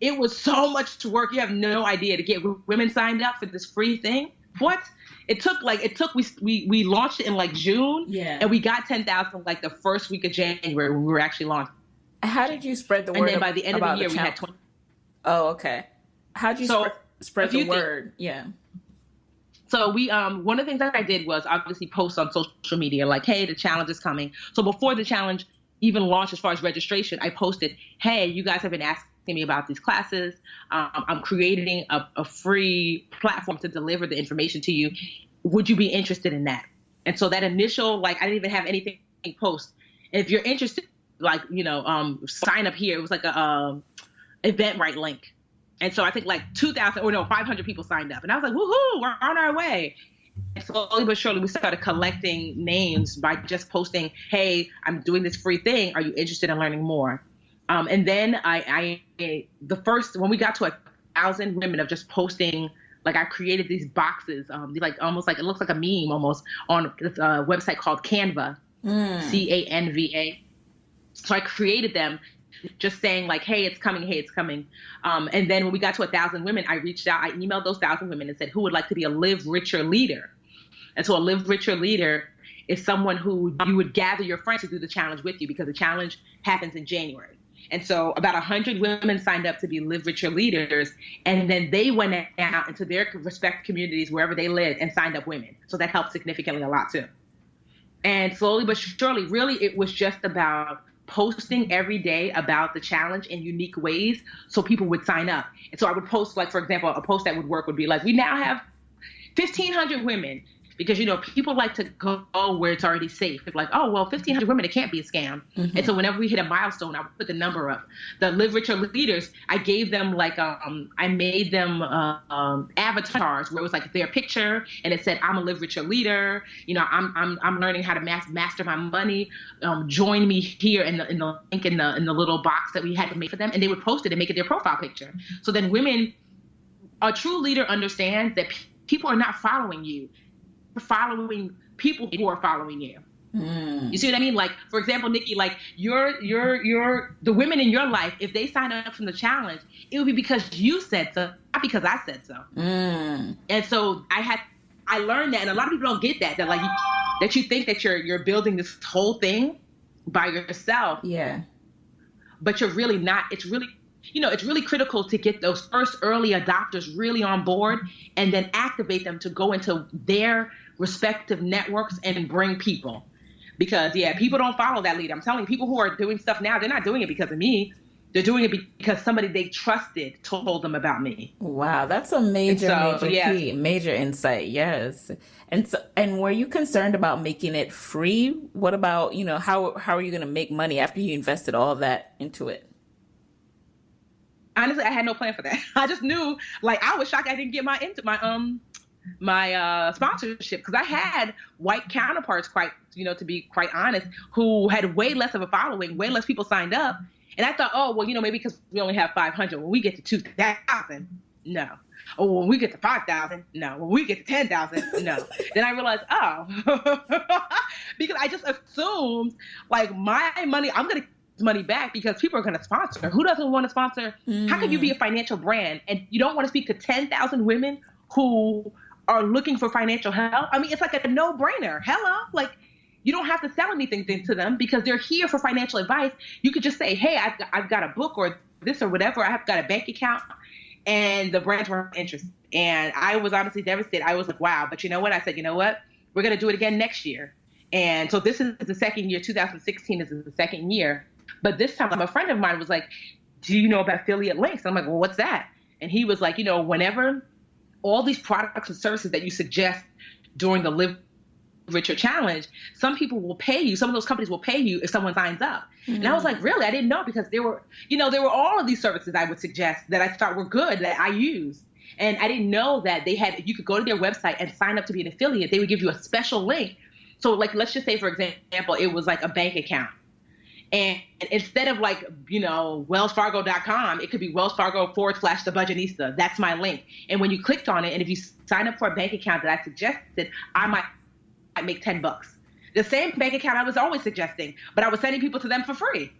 it was so much work. You have no idea to get women signed up for this free thing. What? We launched it in like June, and we got 10,000 like the first week of January when we were actually launched. How did you spread the word? And then by the end of the year, we had 20. Oh, okay. How did you spread the word? Yeah. So we, one of the things that I did was obviously post on social media, like, hey, the challenge is coming. So before the challenge even launched, as far as registration, I posted, hey, you guys have been asking me about these classes. I'm creating a free platform to deliver the information to you. Would you be interested in that? And so that initial, like, I didn't even have anything post. If you're interested, like, sign up here. It was like a Eventbrite link. And so I think like 500 people signed up. And I was like, woohoo, we're on our way. And slowly but surely, we started collecting names by just posting, hey, I'm doing this free thing. Are you interested in learning more? And then when we got to 1,000 women of just posting, like I created these boxes, like almost like, it looks like a meme almost on this website called Canva, Canva. So I created them just saying like, hey, it's coming, hey, it's coming. And then when we got to 1,000 women, I reached out, I emailed those 1,000 women and said, who would like to be a Live Richer leader? And so a Live Richer leader is someone who you would gather your friends to do the challenge with you, because the challenge happens in January. And so about 100 women signed up to be Live Richer leaders. And then they went out into their respective communities, wherever they lived, and signed up women. So that helped significantly a lot too. And slowly but surely, really, it was just about posting every day about the challenge in unique ways so people would sign up. And so I would post, like, for example, a post that would work would be like, we now have 1,500 women. Because, you know, people like to go where it's already safe. It's like, oh, well, 1,500 women, it can't be a scam. Mm-hmm. And so whenever we hit a milestone, I would put the number up. The Live Richer leaders, I gave them like, I made them avatars where it was like their picture and it said, I'm a Live Richer leader. You know, I'm learning how to master my money. Join me here in the link in the little box that we had to make for them. And they would post it and make it their profile picture. So then women, a true leader understands that people are not following you. Following people who are following you. You see what I mean? Like, for example, Nikki, like the women in your life, if they sign up from the challenge, it would be because you said so, not because I said so. And so I learned that, and a lot of people don't get that like that you think that you're building this whole thing by yourself. Yeah. But you're really not. It's really, you know, it's really critical to get those first early adopters really on board and then activate them to go into their respective networks and bring people. Because, yeah, people don't follow that lead. I'm telling you, people who are doing stuff now, they're not doing it because of me. They're doing it because somebody they trusted told them about me. Wow, that's a major key, major insight. Yes. And were you concerned about making it free? What about, you know, how are you going to make money after you invested all of that into it? Honestly, I had no plan for that. I just knew, like, I was shocked I didn't get my sponsorship, because I had white counterparts, to be quite honest, who had way less of a following, way less people signed up. And I thought, oh, well, you know, maybe because we only have 500, when we get to 2,000, no. Oh, when we get to 5,000, no. When we get to 10,000, no. Then I realized, oh, because I just assumed, like, my money, I'm going to money back because people are going to sponsor. Who doesn't want to sponsor? How can you be a financial brand and you don't want to speak to 10,000 women who are looking for financial help? I mean, it's like a no-brainer. Hello? Like, you don't have to sell anything to them because they're here for financial advice. You could just say, hey, I've got a book or this or whatever. I've got a bank account. And the brands weren't interested. And I was honestly devastated. I was like, wow. But you know what? I said, you know what? We're going to do it again next year. And so this is the second year. 2016 is the second year. But this time, a friend of mine was like, do you know about affiliate links? I'm like, well, what's that? And he was like, you know, whenever all these products and services that you suggest during the Live Richer Challenge, some people will pay you. Some of those companies will pay you if someone signs up. Mm-hmm. And I was like, really? I didn't know, because there were all of these services I would suggest that I thought were good that I used. And I didn't know that you could go to their website and sign up to be an affiliate. They would give you a special link. So, like, let's just say, for example, it was like a bank account. And instead of like, you know, wellsfargo.com, it could be Wells Fargo / the Budgetnista. That's my link. And when you clicked on it, and if you sign up for a bank account that I suggested, I might make $10. The same bank account I was always suggesting, but I was sending people to them for free.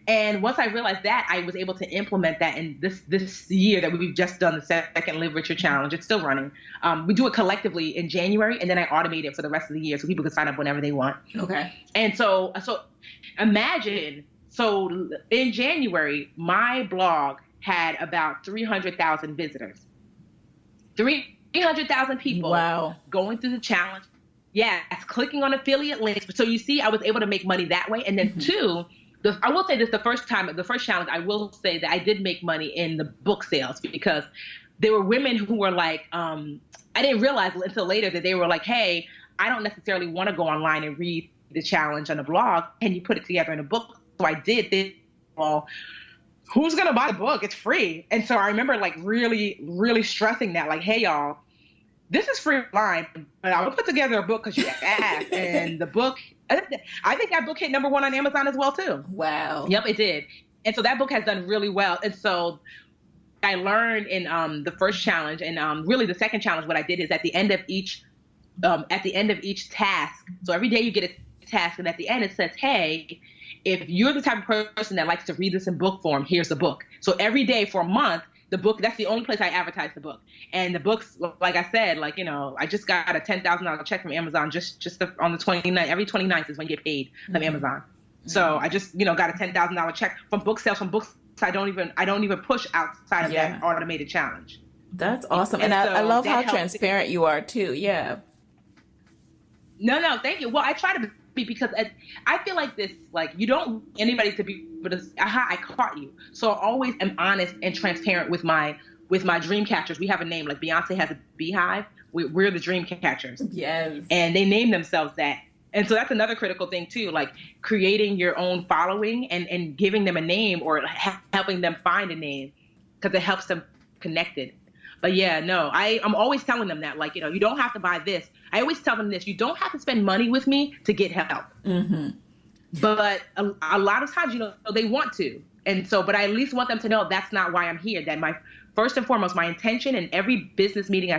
And once I realized that, I was able to implement that in this year that we've just done the second Live Richer Challenge. It's still running. We do it collectively in January, and then I automate it for the rest of the year so people can sign up whenever they want. Okay. And so imagine, so in January, my blog had about 300,000 visitors. 300,000 people going through the challenge. Yes, clicking on affiliate links. So you see, I was able to make money that way. And then two, I will say this, the first challenge, I will say that I did make money in the book sales, because there were women who were like, I didn't realize until later that they were like, hey, I don't necessarily want to go online and read the challenge on a blog. Can you put it together in a book? So I did. Well, who's going to buy the book? It's free. And so I remember like really, really stressing that, like, hey, y'all, this is free online, but I will put together a book because you asked. And the book, I think that book hit #1 on Amazon as well, too. Wow. Yep, it did. And so that book has done really well. And so I learned in the first challenge, and really the second challenge, what I did is at the end of each task. So every day you get a task, and at the end it says, hey, if you're the type of person that likes to read this in book form, here's the book. So every day for a month, the book, that's the only place I advertise the book. And the books, like I said, like, you know, I just got a $10,000 check from Amazon on the 29th. Every 29th is when you get paid from Amazon. So I just, you know, got a $10,000 check from book sales, from books I don't even push outside of that automated challenge. That's awesome. And I love how transparent you are too. Yeah. No, thank you. Well, I try to be, because I feel like this, like, you don't want anybody to be, but I caught you. So I always am honest and transparent with my dream catchers. We have a name, like Beyonce has a beehive. We're the dream catchers. Yes. And they name themselves that. And so that's another critical thing too, like creating your own following and giving them a name, or helping them find a name, because it helps them connected. But yeah, no, I'm always telling them that, like, you know, you don't have to buy this. I always tell them this: you don't have to spend money with me to get help. Mm-hmm. But a lot of times, you know, they want to. And so, but I at least want them to know that's not why I'm here. That first and foremost, my intention in every business meeting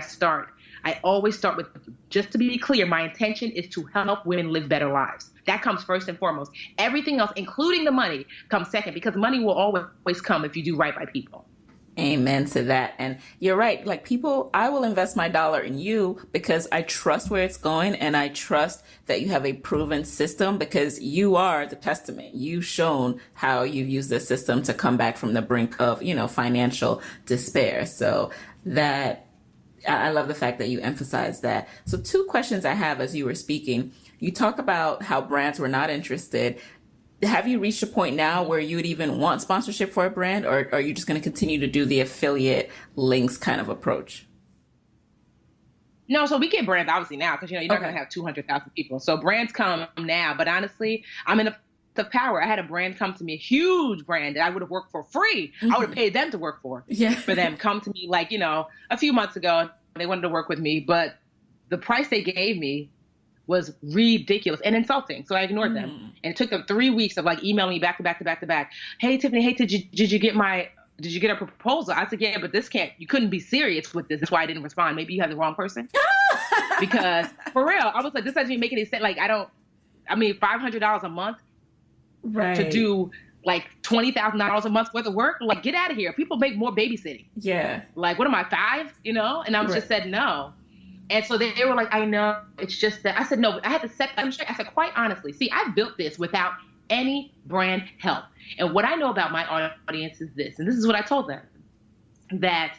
I always start with, just to be clear, my intention is to help women live better lives. That comes first and foremost. Everything else, including the money, comes second, because money will always come if you do right by people. Amen to that. And you're right. Like, people, I will invest my dollar in you because I trust where it's going, and I trust that you have a proven system, because you are the testament. You've shown how you've used the system to come back from the brink of, you know, financial despair. So I love the fact that you emphasize that. So 2 questions I have as you were speaking. You talk about how brands were not interested. Have you reached a point now where you would even want sponsorship for a brand, or are you just going to continue to do the affiliate links kind of approach? No, so we get brands obviously now, because, you know, you're not going to have 200,000 people. So brands come now, but honestly, I'm in the power. I had a brand come to me, a huge brand that I would have worked for free. Mm-hmm. I would have paid them to work for them, come to me, like, you know, a few months ago. They wanted to work with me, but the price they gave me was ridiculous and insulting. So I ignored them. And it took them 3 weeks of like emailing me back to back. Hey, Tiffany, did you get a proposal? I said, yeah, but you couldn't be serious with this. That's why I didn't respond. Maybe you had the wrong person. Because for real, I was like, this doesn't even make any sense. Like, $500 a month to do like $20,000 a month worth of work. Like, get out of here. People make more babysitting. Yeah. Like, what am I, 5? You know? And I just said no. And so they were like, I know, it's just that. I said, no, I had to set them straight. I said, quite honestly, see, I built this without any brand help. And what I know about my audience is this, and this is what I told them, that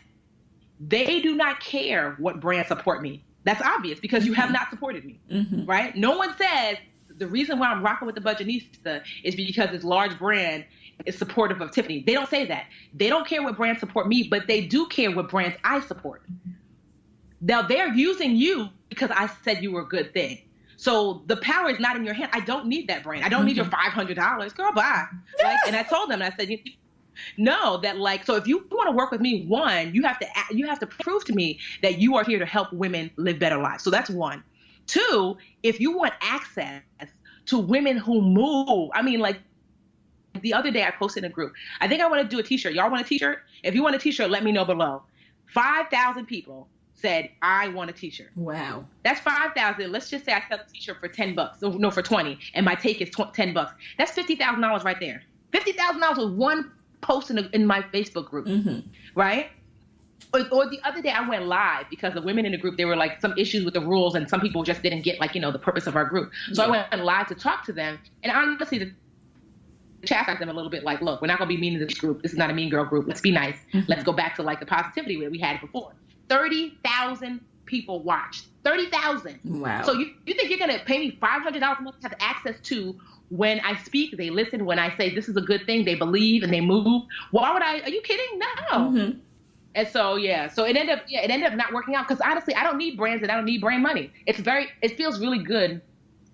they do not care what brands support me. That's obvious, because you have not supported me, right? No one says the reason why I'm rocking with the Budgetnista is because this large brand is supportive of Tiffany. They don't say that. They don't care what brands support me, but they do care what brands I support. Now, they're using you because I said you were a good thing. So the power is not in your hand. I don't need that brand. I don't need your $500. Girl, bye. Like, and I told them, and I said, no, that, like, so if you want to work with me, 1, you have to prove to me that you are here to help women live better lives. So that's 1. 2, if you want access to women who move, like, the other day I posted in a group, I think I want to do a t-shirt. Y'all want a t-shirt? If you want a t-shirt, let me know below. 5,000 people said, I want a t-shirt. Wow. That's 5,000. Let's just say I sell a t-shirt for $10. No, for 20. And my take is $10. That's $50,000 right there. $50,000 with one post in my Facebook group. Right? Or the other day I went live because the women in the group, there were like some issues with the rules, and some people just didn't get, like, the purpose of our group. So I went live to talk to them. And honestly, the chastise them a little bit, like, look, we're not going to be mean to this group. This is not a mean girl group. Let's be nice. Let's go back to, like, the positivity that we had before. 30,000 people watched. 30,000. Wow. So you think you're going to pay me $500 a month to have access to when I speak, they listen, when I say this is a good thing, they believe and they move. Why would are you kidding? No. And so, so it ended up not working out, because honestly, I don't need brands and I don't need brand money. It feels really good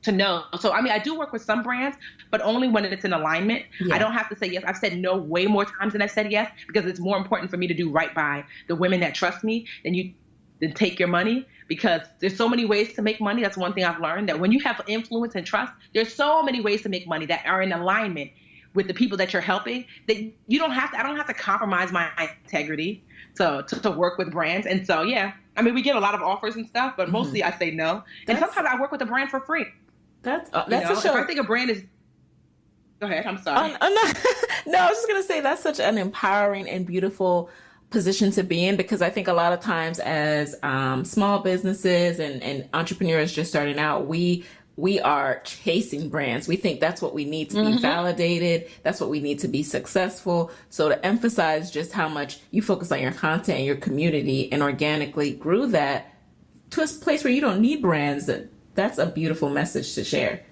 to know. So, I do work with some brands, but only when it's in alignment. Yeah. I don't have to say yes. I've said no way more times than I've said yes, because it's more important for me to do right by the women that trust me than take your money, because there's so many ways to make money. That's one thing I've learned, that when you have influence and trust, there's so many ways to make money that are in alignment with the people that you're helping, that I don't have to compromise my integrity to work with brands. And so, we get a lot of offers and stuff, but mostly I say no. And sometimes I work with a brand for free. That's for sure. If I think a brand is, go ahead. I'm sorry. No, I was just gonna say that's such an empowering and beautiful position to be in, because I think a lot of times as small businesses and entrepreneurs just starting out, we are chasing brands. We think that's what we need to be validated. That's what we need to be successful. So to emphasize just how much you focus on your content and your community and organically grew that to a place where you don't need brands, that's a beautiful message to share.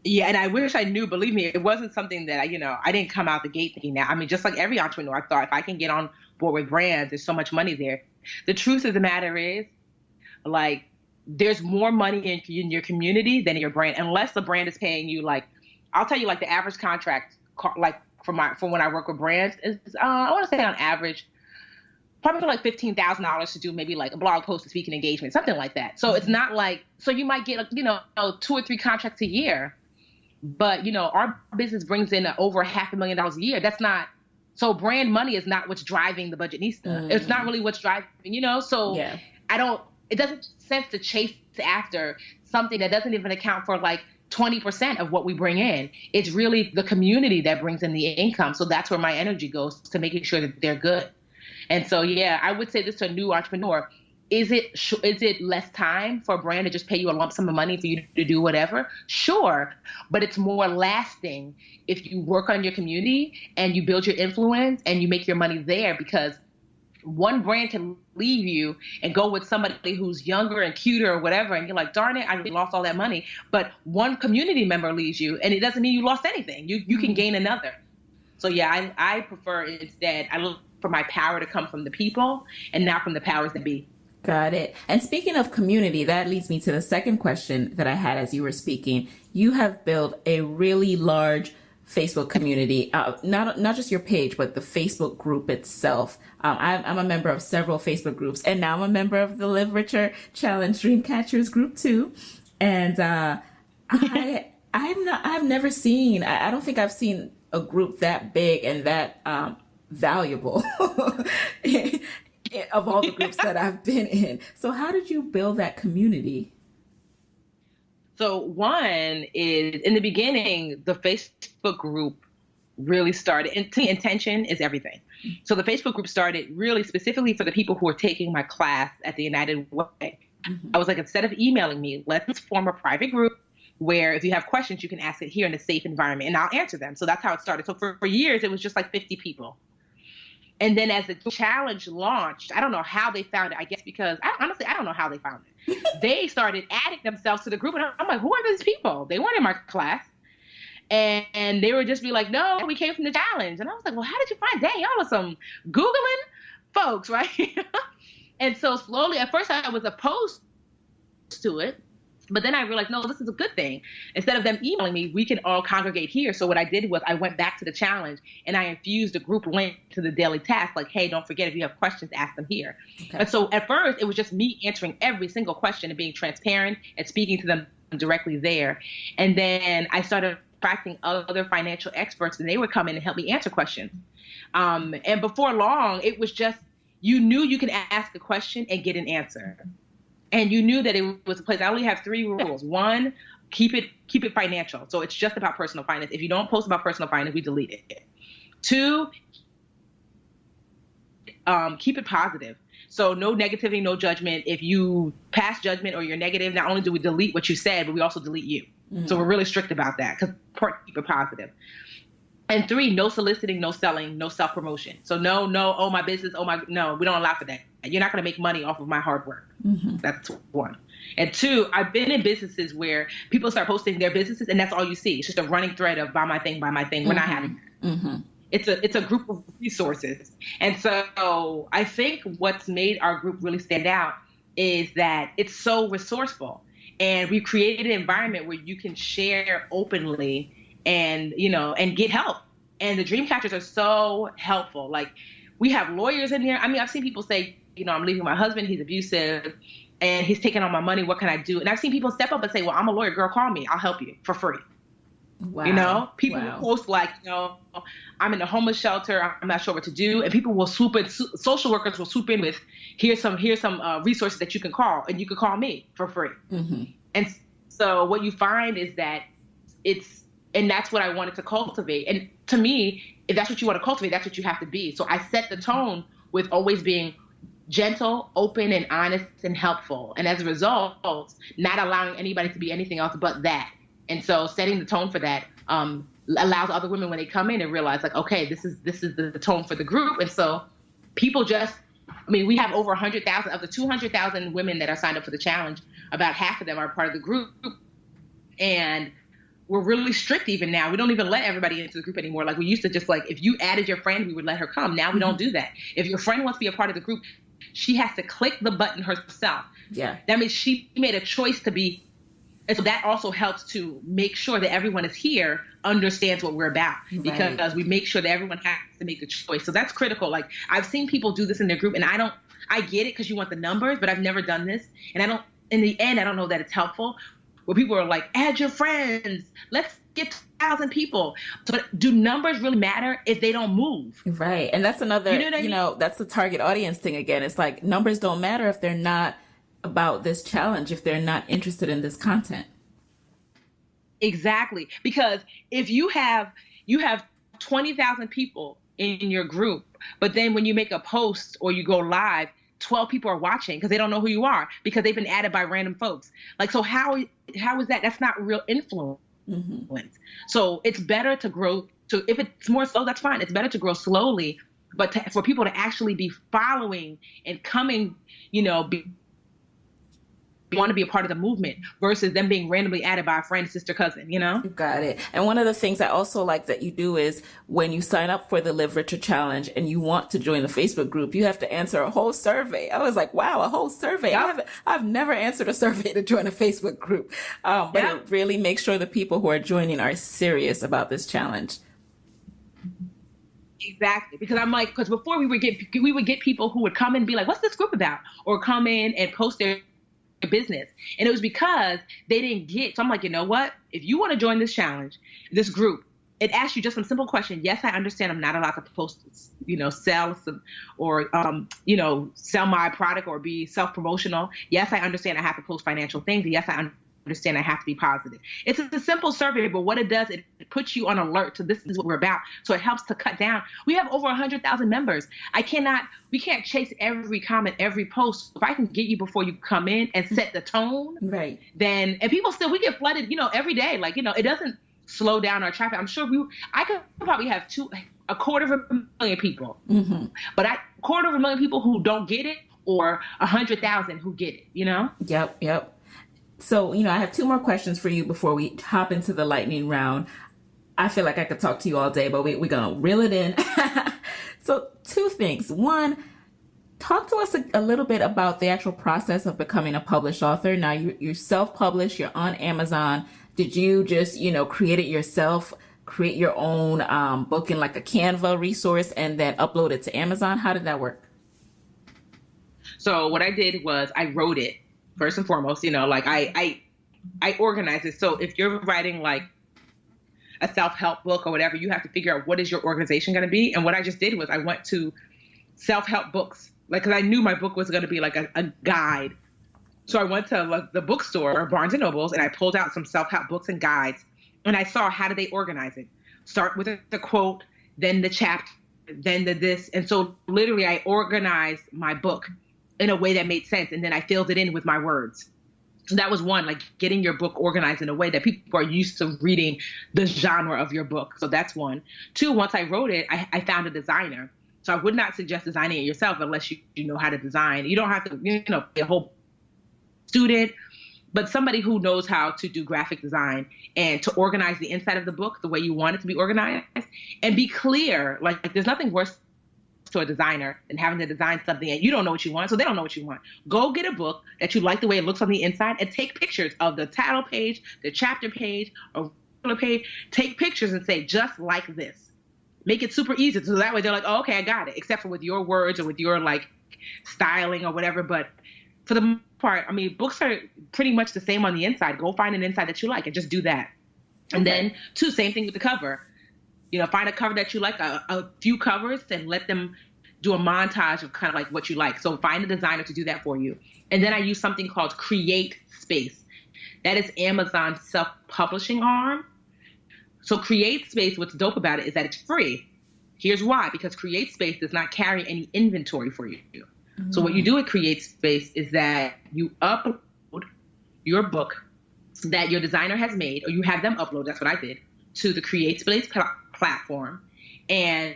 Yeah, and I wish I knew, believe me, it wasn't something that, I didn't come out the gate thinking that. I mean, just like every entrepreneur, I thought if I can get on board with brands, there's so much money there. The truth of the matter is, like, there's more money in your community than in your brand, unless the brand is paying you. Like, I'll tell you, like, the average contract, like, for when I work with brands is, I want to say on average, probably like $15,000 to do maybe like a blog post, a speaking engagement, something like that. So it's not like, so you might get, 2 or 3 contracts a year. But, our business brings in over $500,000 a year. That's not, so brand money is not what's driving the Budgetnista. It's not really what's driving, so yeah. It doesn't make sense to chase after something that doesn't even account for like 20% of what we bring in. It's really the community that brings in the income. So that's where my energy goes, to making sure that they're good. And so, yeah, I would say this to a new entrepreneur. Is it less time for a brand to just pay you a lump sum of money for you to do whatever? Sure. But it's more lasting if you work on your community and you build your influence and you make your money there, because one brand can leave you and go with somebody who's younger and cuter or whatever. And you're like, darn it, I lost all that money. But one community member leaves you and it doesn't mean you lost anything. You can gain another. So yeah, I prefer instead, I look for my power to come from the people and not from the powers that be. Got it. And speaking of community, that leads me to the second question that I had as you were speaking. You have built a really large Facebook community, not just your page, but the Facebook group itself. I'm a member of several Facebook groups, and now I'm a member of the Live Richer Challenge Dreamcatchers group too. And I've never seen, I don't think I've seen a group that big and that valuable of all the groups that I've been in. So how did you build that community? So one is, in the beginning, the Facebook group really started, intention is everything. So the Facebook group started really specifically for the people who were taking my class at the United Way. I was like, instead of emailing me, let's form a private group where if you have questions, you can ask it here in a safe environment and I'll answer them. So that's how it started. So for years, it was just like 50 people. And then as the challenge launched, I don't know how they found it. I guess because, honestly, I don't know how they found it. They started adding themselves to the group. And I'm like, who are these people? They weren't in my class. And they would just be like, no, we came from the challenge. And I was like, well, how did you find that? Y'all are some Googling folks, right? And so slowly, at first I was opposed to it. But then I realized, no, this is a good thing. Instead of them emailing me, we can all congregate here. So what I did was I went back to the challenge and I infused a group link to the daily task. Like, hey, don't forget, if you have questions, ask them here. Okay. And so at first, it was just me answering every single question and being transparent and speaking to them directly there. And then I started attracting other financial experts, and they would come in and help me answer questions. And before long, it was just, you knew you can ask a question and get an answer. And you knew that it was a place. I only have 3 rules. 1, keep it financial. So it's just about personal finance. If you don't post about personal finance, we delete it. 2, keep it positive. So no negativity, no judgment. If you pass judgment or you're negative, not only do we delete what you said, but we also delete you. Mm-hmm. So we're really strict about that because keep it positive. And 3, no soliciting, no selling, no self-promotion. So no, oh, my business, no, we don't allow for that. You're not going to make money off of my hard work. Mm-hmm. That's 1. And 2, I've been in businesses where people start posting their businesses and that's all you see. It's just a running thread of buy my thing. We're mm-hmm. not having that. Mm-hmm. It's a group of resources. And so I think what's made our group really stand out is that it's so resourceful. And we've created an environment where you can share openly and, and get help. And the Dreamcatchers are so helpful. Like, we have lawyers in here. I mean, I've seen people say, I'm leaving my husband, he's abusive, and he's taking all my money. What can I do? And I've seen people step up and say, well, I'm a lawyer, girl, call me. I'll help you for free. Wow. People will post like, I'm in a homeless shelter. I'm not sure what to do. And people will swoop in, social workers will swoop in with, here's some resources that you can call, and you can call me for free. Mm-hmm. And so what you find is that it's And that's what I wanted to cultivate. And to me, if that's what you want to cultivate, that's what you have to be. So I set the tone with always being gentle, open, and honest and helpful. And as a result, not allowing anybody to be anything else but that. And so setting the tone for that allows other women, when they come in, and realize, like, okay, this is the tone for the group. And so people just, I mean, we have over 100,000 of the 200,000 women that are signed up for the challenge. About half of them are part of the group. And we're really strict even now. We don't even let everybody into the group anymore. Like we used to, just like, if you added your friend, we would let her come. Now we don't do that. If your friend wants to be a part of the group, she has to click the button herself. Yeah. That means she made a choice to be. And so that also helps to make sure that everyone is here, understands what we're about, because we make sure that everyone has to make the choice. So that's critical. Like, I've seen people do this in their group, and I get it because you want the numbers, but I've never done this. And in the end, I don't know that it's helpful. Where people are like, add your friends, let's get 2,000 people. But do numbers really matter if they don't move? Right. And that's another, I mean? That's the target audience thing again. It's like, numbers don't matter if they're not about this challenge, if they're not interested in this content. Exactly. Because if you have 20,000 people in your group, but then when you make a post or you go live, 12 people are watching because they don't know who you are, because they've been added by random folks. Like, so how is that? That's not real influence. So it's better to grow. So if it's more slow, that's fine. It's better to grow slowly, but for people to actually be following and coming, want to be a part of the movement versus them being randomly added by a friend, sister, cousin, You got it. And one of the things I also like that you do is when you sign up for the Live Richer Challenge and you want to join the Facebook group, you have to answer a whole survey. I was like, wow, a whole survey. Yep. I've never answered a survey to join a Facebook group. But it really makes sure the people who are joining are serious about this challenge. Exactly. Because before we would get people who would come and be like, what's this group about? Or come in and post their business. And it was because they didn't get. So I'm like, you know what? If you want to join this challenge, this group, it asks you just some simple question. Yes, I understand I'm not allowed to post, sell some, or, sell my product or be self-promotional. Yes, I understand I have to post financial things. Yes, I understand I have to be positive. It's a simple survey, but what it does, it puts you on alert to this is what we're about. So it helps to cut down. We have over 100,000 members. We can't chase every comment, every post. If I can get you before you come in and set the tone, right? Then, and people still, we get flooded, every day. Like, it doesn't slow down our traffic. I'm sure I could probably have 250,000 people, but 250,000 people who don't get it, or 100,000 who get it, Yep. So, I have two more questions for you before we hop into the lightning round. I feel like I could talk to you all day, but we're going to reel it in. So, two things. One, talk to us a little bit about the actual process of becoming a published author. Now, you're self-published, you're on Amazon. Did you just, create it yourself, create your own book in like a Canva resource and then upload it to Amazon? How did that work? So what I did was I wrote it. First and foremost, I organize it. So if you're writing like a self-help book or whatever, you have to figure out what is your organization going to be. And what I just did was I went to self-help books, because I knew my book was going to be like a guide. So I went to the bookstore, Barnes and Nobles, and I pulled out some self-help books and guides, and I saw how do they organize it. Start with the quote, then the chapter, then the this. And so literally I organized my book in a way that made sense. And then I filled it in with my words. So that was one, like getting your book organized in a way that people are used to reading the genre of your book. So that's one. Two, once I wrote it, I found a designer. So I would not suggest designing it yourself unless you know how to design. You don't have to, be a whole student, but somebody who knows how to do graphic design and to organize the inside of the book the way you want it to be organized and be clear. Like there's nothing worse to a designer than having to design something and you don't know what you want, so they don't know what you want. Go get a book that you like the way it looks on the inside and take pictures of the title page, the chapter page, or page. Take pictures and say, just like this. Make it super easy, so that way they're like, oh, okay, I got it, except for with your words or with your like styling or whatever. But for the most part, books are pretty much the same on the inside. Go find an inside that you like and just do that. Okay. And then two, same thing with the cover. Find a cover that you like, a few covers, and let them do a montage of kind of like what you like. So find a designer to do that for you. And then I use something called Create Space. That is Amazon's self-publishing arm. So Create Space, what's dope about it is that it's free. Here's why, because Create Space does not carry any inventory for you. So what you do at Create Space is that you upload your book that your designer has made, or you have them upload, that's what I did, to the Create Space platform. And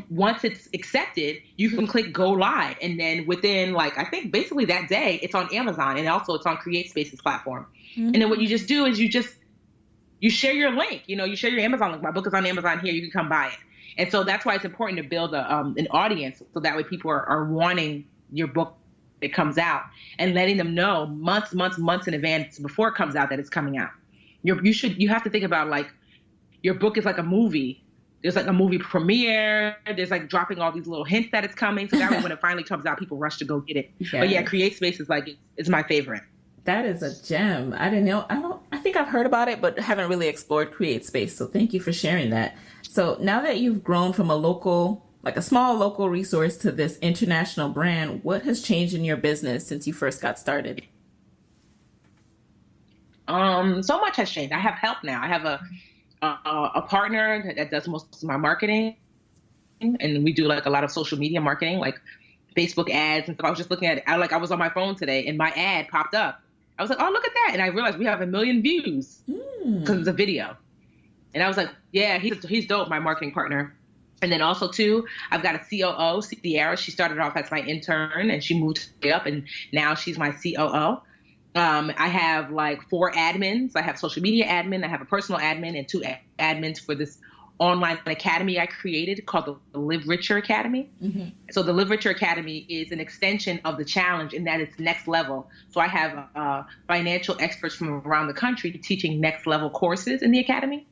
once it's accepted, you can click go live. And then within, like, I think basically that day, it's on Amazon, and also it's on Create Space's platform. And then what you just do is you share your link. You share your Amazon link. My book is on Amazon here. You can come buy it. And so that's why it's important to build an audience, so that way people are wanting your book that comes out, and letting them know months in advance before it comes out that it's coming out. You have to think about, like, your book is like a movie. There's like a movie premiere. There's like dropping all these little hints that it's coming. So that way when it finally comes out, people rush to go get it. Yes. But yeah, Create Space is like, it's my favorite. That is a gem. I didn't know. I think I've heard about it, but haven't really explored Create Space. So thank you for sharing that. So now that you've grown from a small local resource to this international brand, what has changed in your business since you first got started? So much has changed. I have help now. I have a partner that does most of my marketing, and we do like a lot of social media marketing, like Facebook ads and stuff. I was just looking at it. I was on my phone today, and my ad popped up. I was like, oh, look at that. And I realized we have 1 million views because it's a video. And I was like, yeah, he's dope, my marketing partner. And then also, too, I've got a COO, Sierra. She started off as my intern, and she moved up, and now she's my COO. I have like 4 admins. I have social media admin, I have a personal admin, and 2 admins for this online academy I created called the Live Richer Academy. So the Live Richer Academy is an extension of the challenge in that it's next level. So I have financial experts from around the country teaching next level courses in the academy.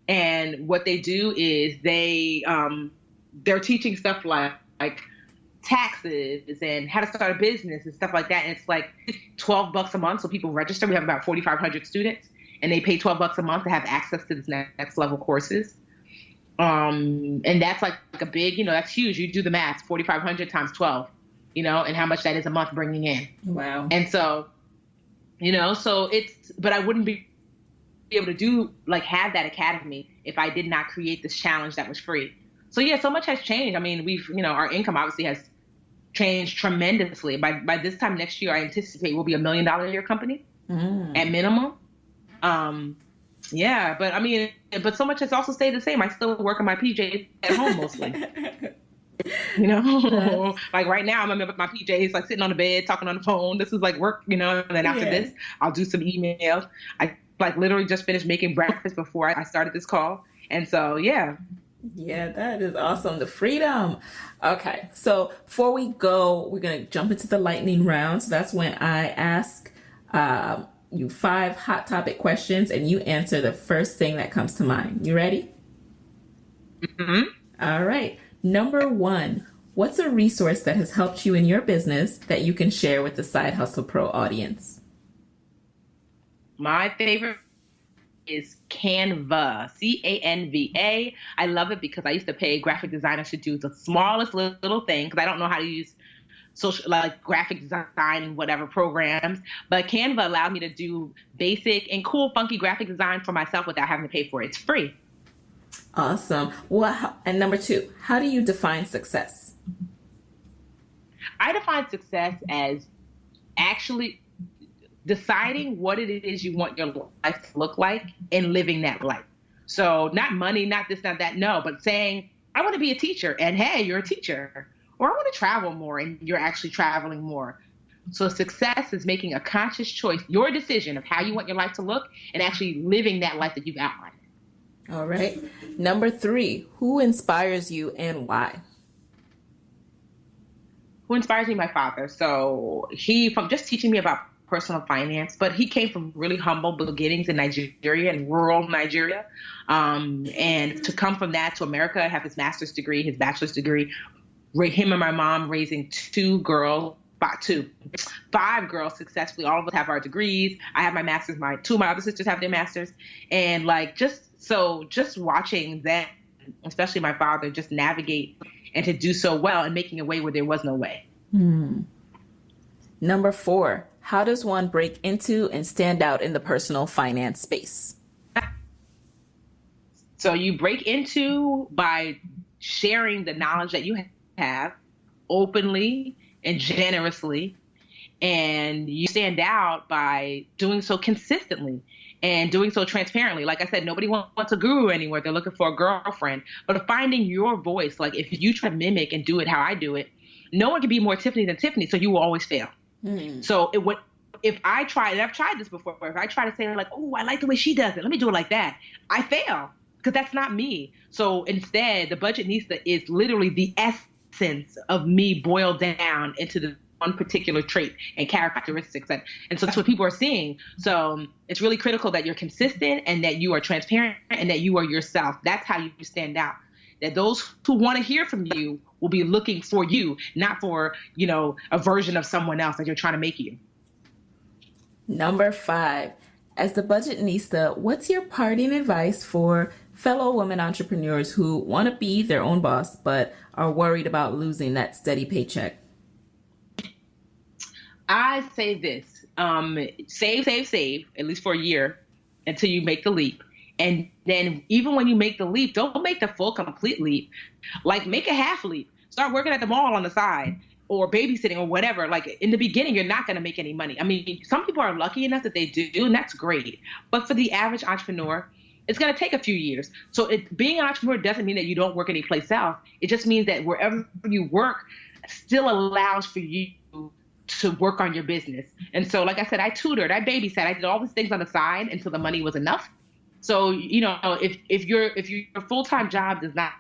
And what they do is they're teaching stuff like taxes and how to start a business and stuff like that. And it's like $12 a month. So people register. We have about 4,500 students, and they pay $12 a month to have access to this next level courses. And that's like a big, that's huge. You do the math, 4,500 times 12, and how much that is a month bringing in. Wow. And so, but I wouldn't be able to have that academy if I did not create this challenge that was free. So yeah, so much has changed. I mean, our income obviously has changed tremendously. By this time next year, I anticipate we'll be $1 million a year company at minimum. Yeah, but I mean, so much has also stayed the same. I still work in my PJs at home mostly. Like right now, I'm in my PJs, like sitting on the bed, talking on the phone. This is like work, and then after this, I'll do some emails. I literally just finished making breakfast before I started this call. And so, yeah. Yeah, that is awesome. The freedom. Okay. So before we go, we're going to jump into the lightning round. So that's when I ask you 5 hot topic questions, and you answer the first thing that comes to mind. You ready? Mm-hmm. All right. Number 1, what's a resource that has helped you in your business that you can share with the Side Hustle Pro audience? My favorite is Canva, Canva. I love it because I used to pay graphic designers to do the smallest little thing because I don't know how to use graphic design and whatever programs. But Canva allowed me to do basic and cool, funky graphic design for myself without having to pay for it. It's free. Awesome. Well, and number 2, how do you define success? I define success as actually deciding what it is you want your life to look like and living that life. So not money, not this, not that, no, but saying, I want to be a teacher, and hey, you're a teacher. Or I want to travel more, and you're actually traveling more. So success is making a conscious choice, your decision of how you want your life to look, and actually living that life that you've outlined. All right. Number 3, who inspires you and why? Who inspires me? My father. So from just teaching me about personal finance, but he came from really humble beginnings in Nigeria, in rural Nigeria. And to come from that to America, have his master's degree, his bachelor's degree, him and my mom raising 5 girls successfully. All of us have our degrees. I have my master's. 2 of my other sisters have their masters. And just watching that, especially my father, just navigate and to do so well and making a way where there was no way. Number 4, how does one break into and stand out in the personal finance space? So you break into by sharing the knowledge that you have openly and generously, and you stand out by doing so consistently and doing so transparently. Like I said, nobody wants a guru anymore. They're looking for a girlfriend. But finding your voice, like if you try to mimic and do it how I do it, no one can be more Tiffany than Tiffany, so you will always fail. So if I try, and I've tried this before, if I try to say like, oh, I like the way she does it, let me do it like that, I fail because that's not me. So instead, the Budgetnista is literally the essence of me boiled down into the one particular trait and characteristics. And so that's what people are seeing. So it's really critical that you're consistent and that you are transparent and that you are yourself. That's how you stand out. That those who want to hear from you will be looking for you, not for, a version of someone else that you're trying to make you. Number 5, as the Budgetnista, what's your parting advice for fellow women entrepreneurs who want to be their own boss, but are worried about losing that steady paycheck? I say this, save, at least for a year until you make the leap. And then even when you make the leap, don't make the full, complete leap. Like make a half leap. Start working at the mall on the side or babysitting or whatever. Like in the beginning, you're not going to make any money. I mean, some people are lucky enough that they do, and that's great. But for the average entrepreneur, it's going to take a few years. So being an entrepreneur doesn't mean that you don't work anyplace else. It just means that wherever you work still allows for you to work on your business. And so, like I said, I tutored, I babysat, I did all these things on the side until the money was enough. So, if your full-time job does not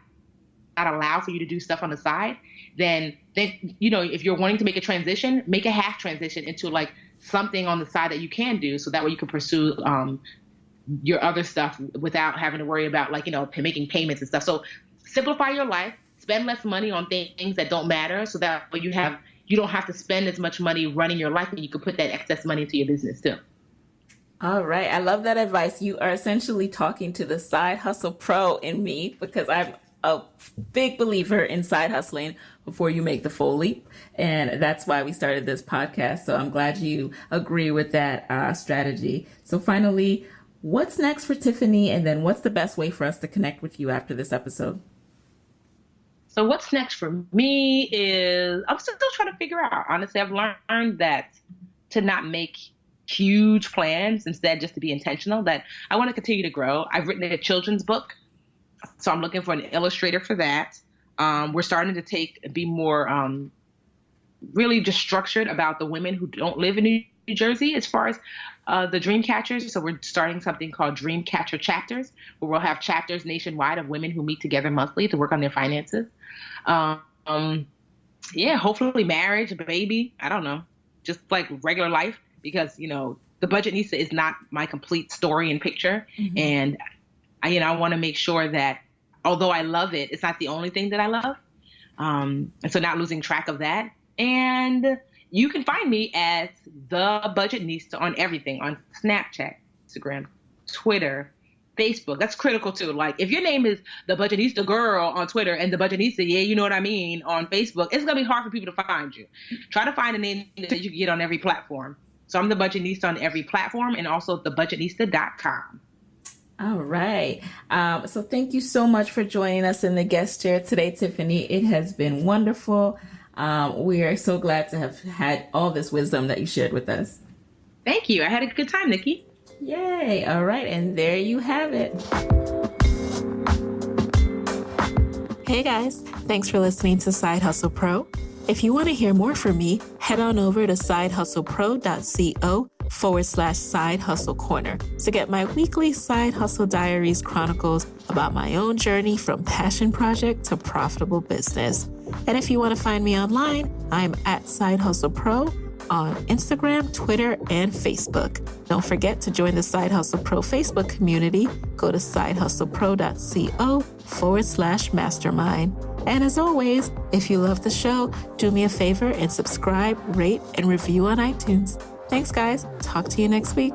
allow for you to do stuff on the side, then if you're wanting to make a transition, make a half transition into like something on the side that you can do, so that way you can pursue your other stuff without having to worry about making payments and stuff. So simplify your life, spend less money on things that don't matter, so that way you don't have to spend as much money running your life, and you can put that excess money into your business too. All right. I love that advice. You are essentially talking to the side hustle pro in me, because I'm a big believer in side hustling before you make the full leap. And that's why we started this podcast. So I'm glad you agree with that strategy. So finally, what's next for Tiffany? And then what's the best way for us to connect with you after this episode? So what's next for me is I'm still trying to figure out. Honestly, I've learned that to not make huge plans, instead just to be intentional, that I want to continue to grow. I've written a children's book, so I'm looking for an illustrator for that. We're starting to be more really just structured about the women who don't live in New Jersey as far as the dream catchers. So we're starting something called Dream Catcher Chapters, where we'll have chapters nationwide of women who meet together monthly to work on their finances. Hopefully marriage, a baby, I don't know, just like regular life, because, the Budgetnista is not my complete story and picture. Mm-hmm. And I want to make sure that although I love it, it's not the only thing that I love. And so not losing track of that. And you can find me as the Budgetnista on everything, on Snapchat, Instagram, Twitter, Facebook. That's critical too. Like if your name is the Budgetnista girl on Twitter and the Budgetnista, on Facebook, it's going to be hard for people to find you. Try to find a name that you can get on every platform. So I'm the Budgetnista on every platform, and also thebudgetnista.com. All right. So thank you so much for joining us in the guest chair today, Tiffany. It has been wonderful. We are so glad to have had all this wisdom that you shared with us. Thank you. I had a good time, Nikki. Yay. All right. And there you have it. Hey guys, thanks for listening to Side Hustle Pro. If you want to hear more from me, head on over to sidehustlepro.co/Side Hustle Corner to get my weekly Side Hustle Diaries chronicles about my own journey from passion project to profitable business. And if you want to find me online, I'm at Side Hustle Pro on Instagram, Twitter, and Facebook. Don't forget to join the Side Hustle Pro Facebook community. Go to sidehustlepro.co/mastermind. And as always, if you love the show, do me a favor and subscribe, rate, and review on iTunes. Thanks, guys. Talk to you next week.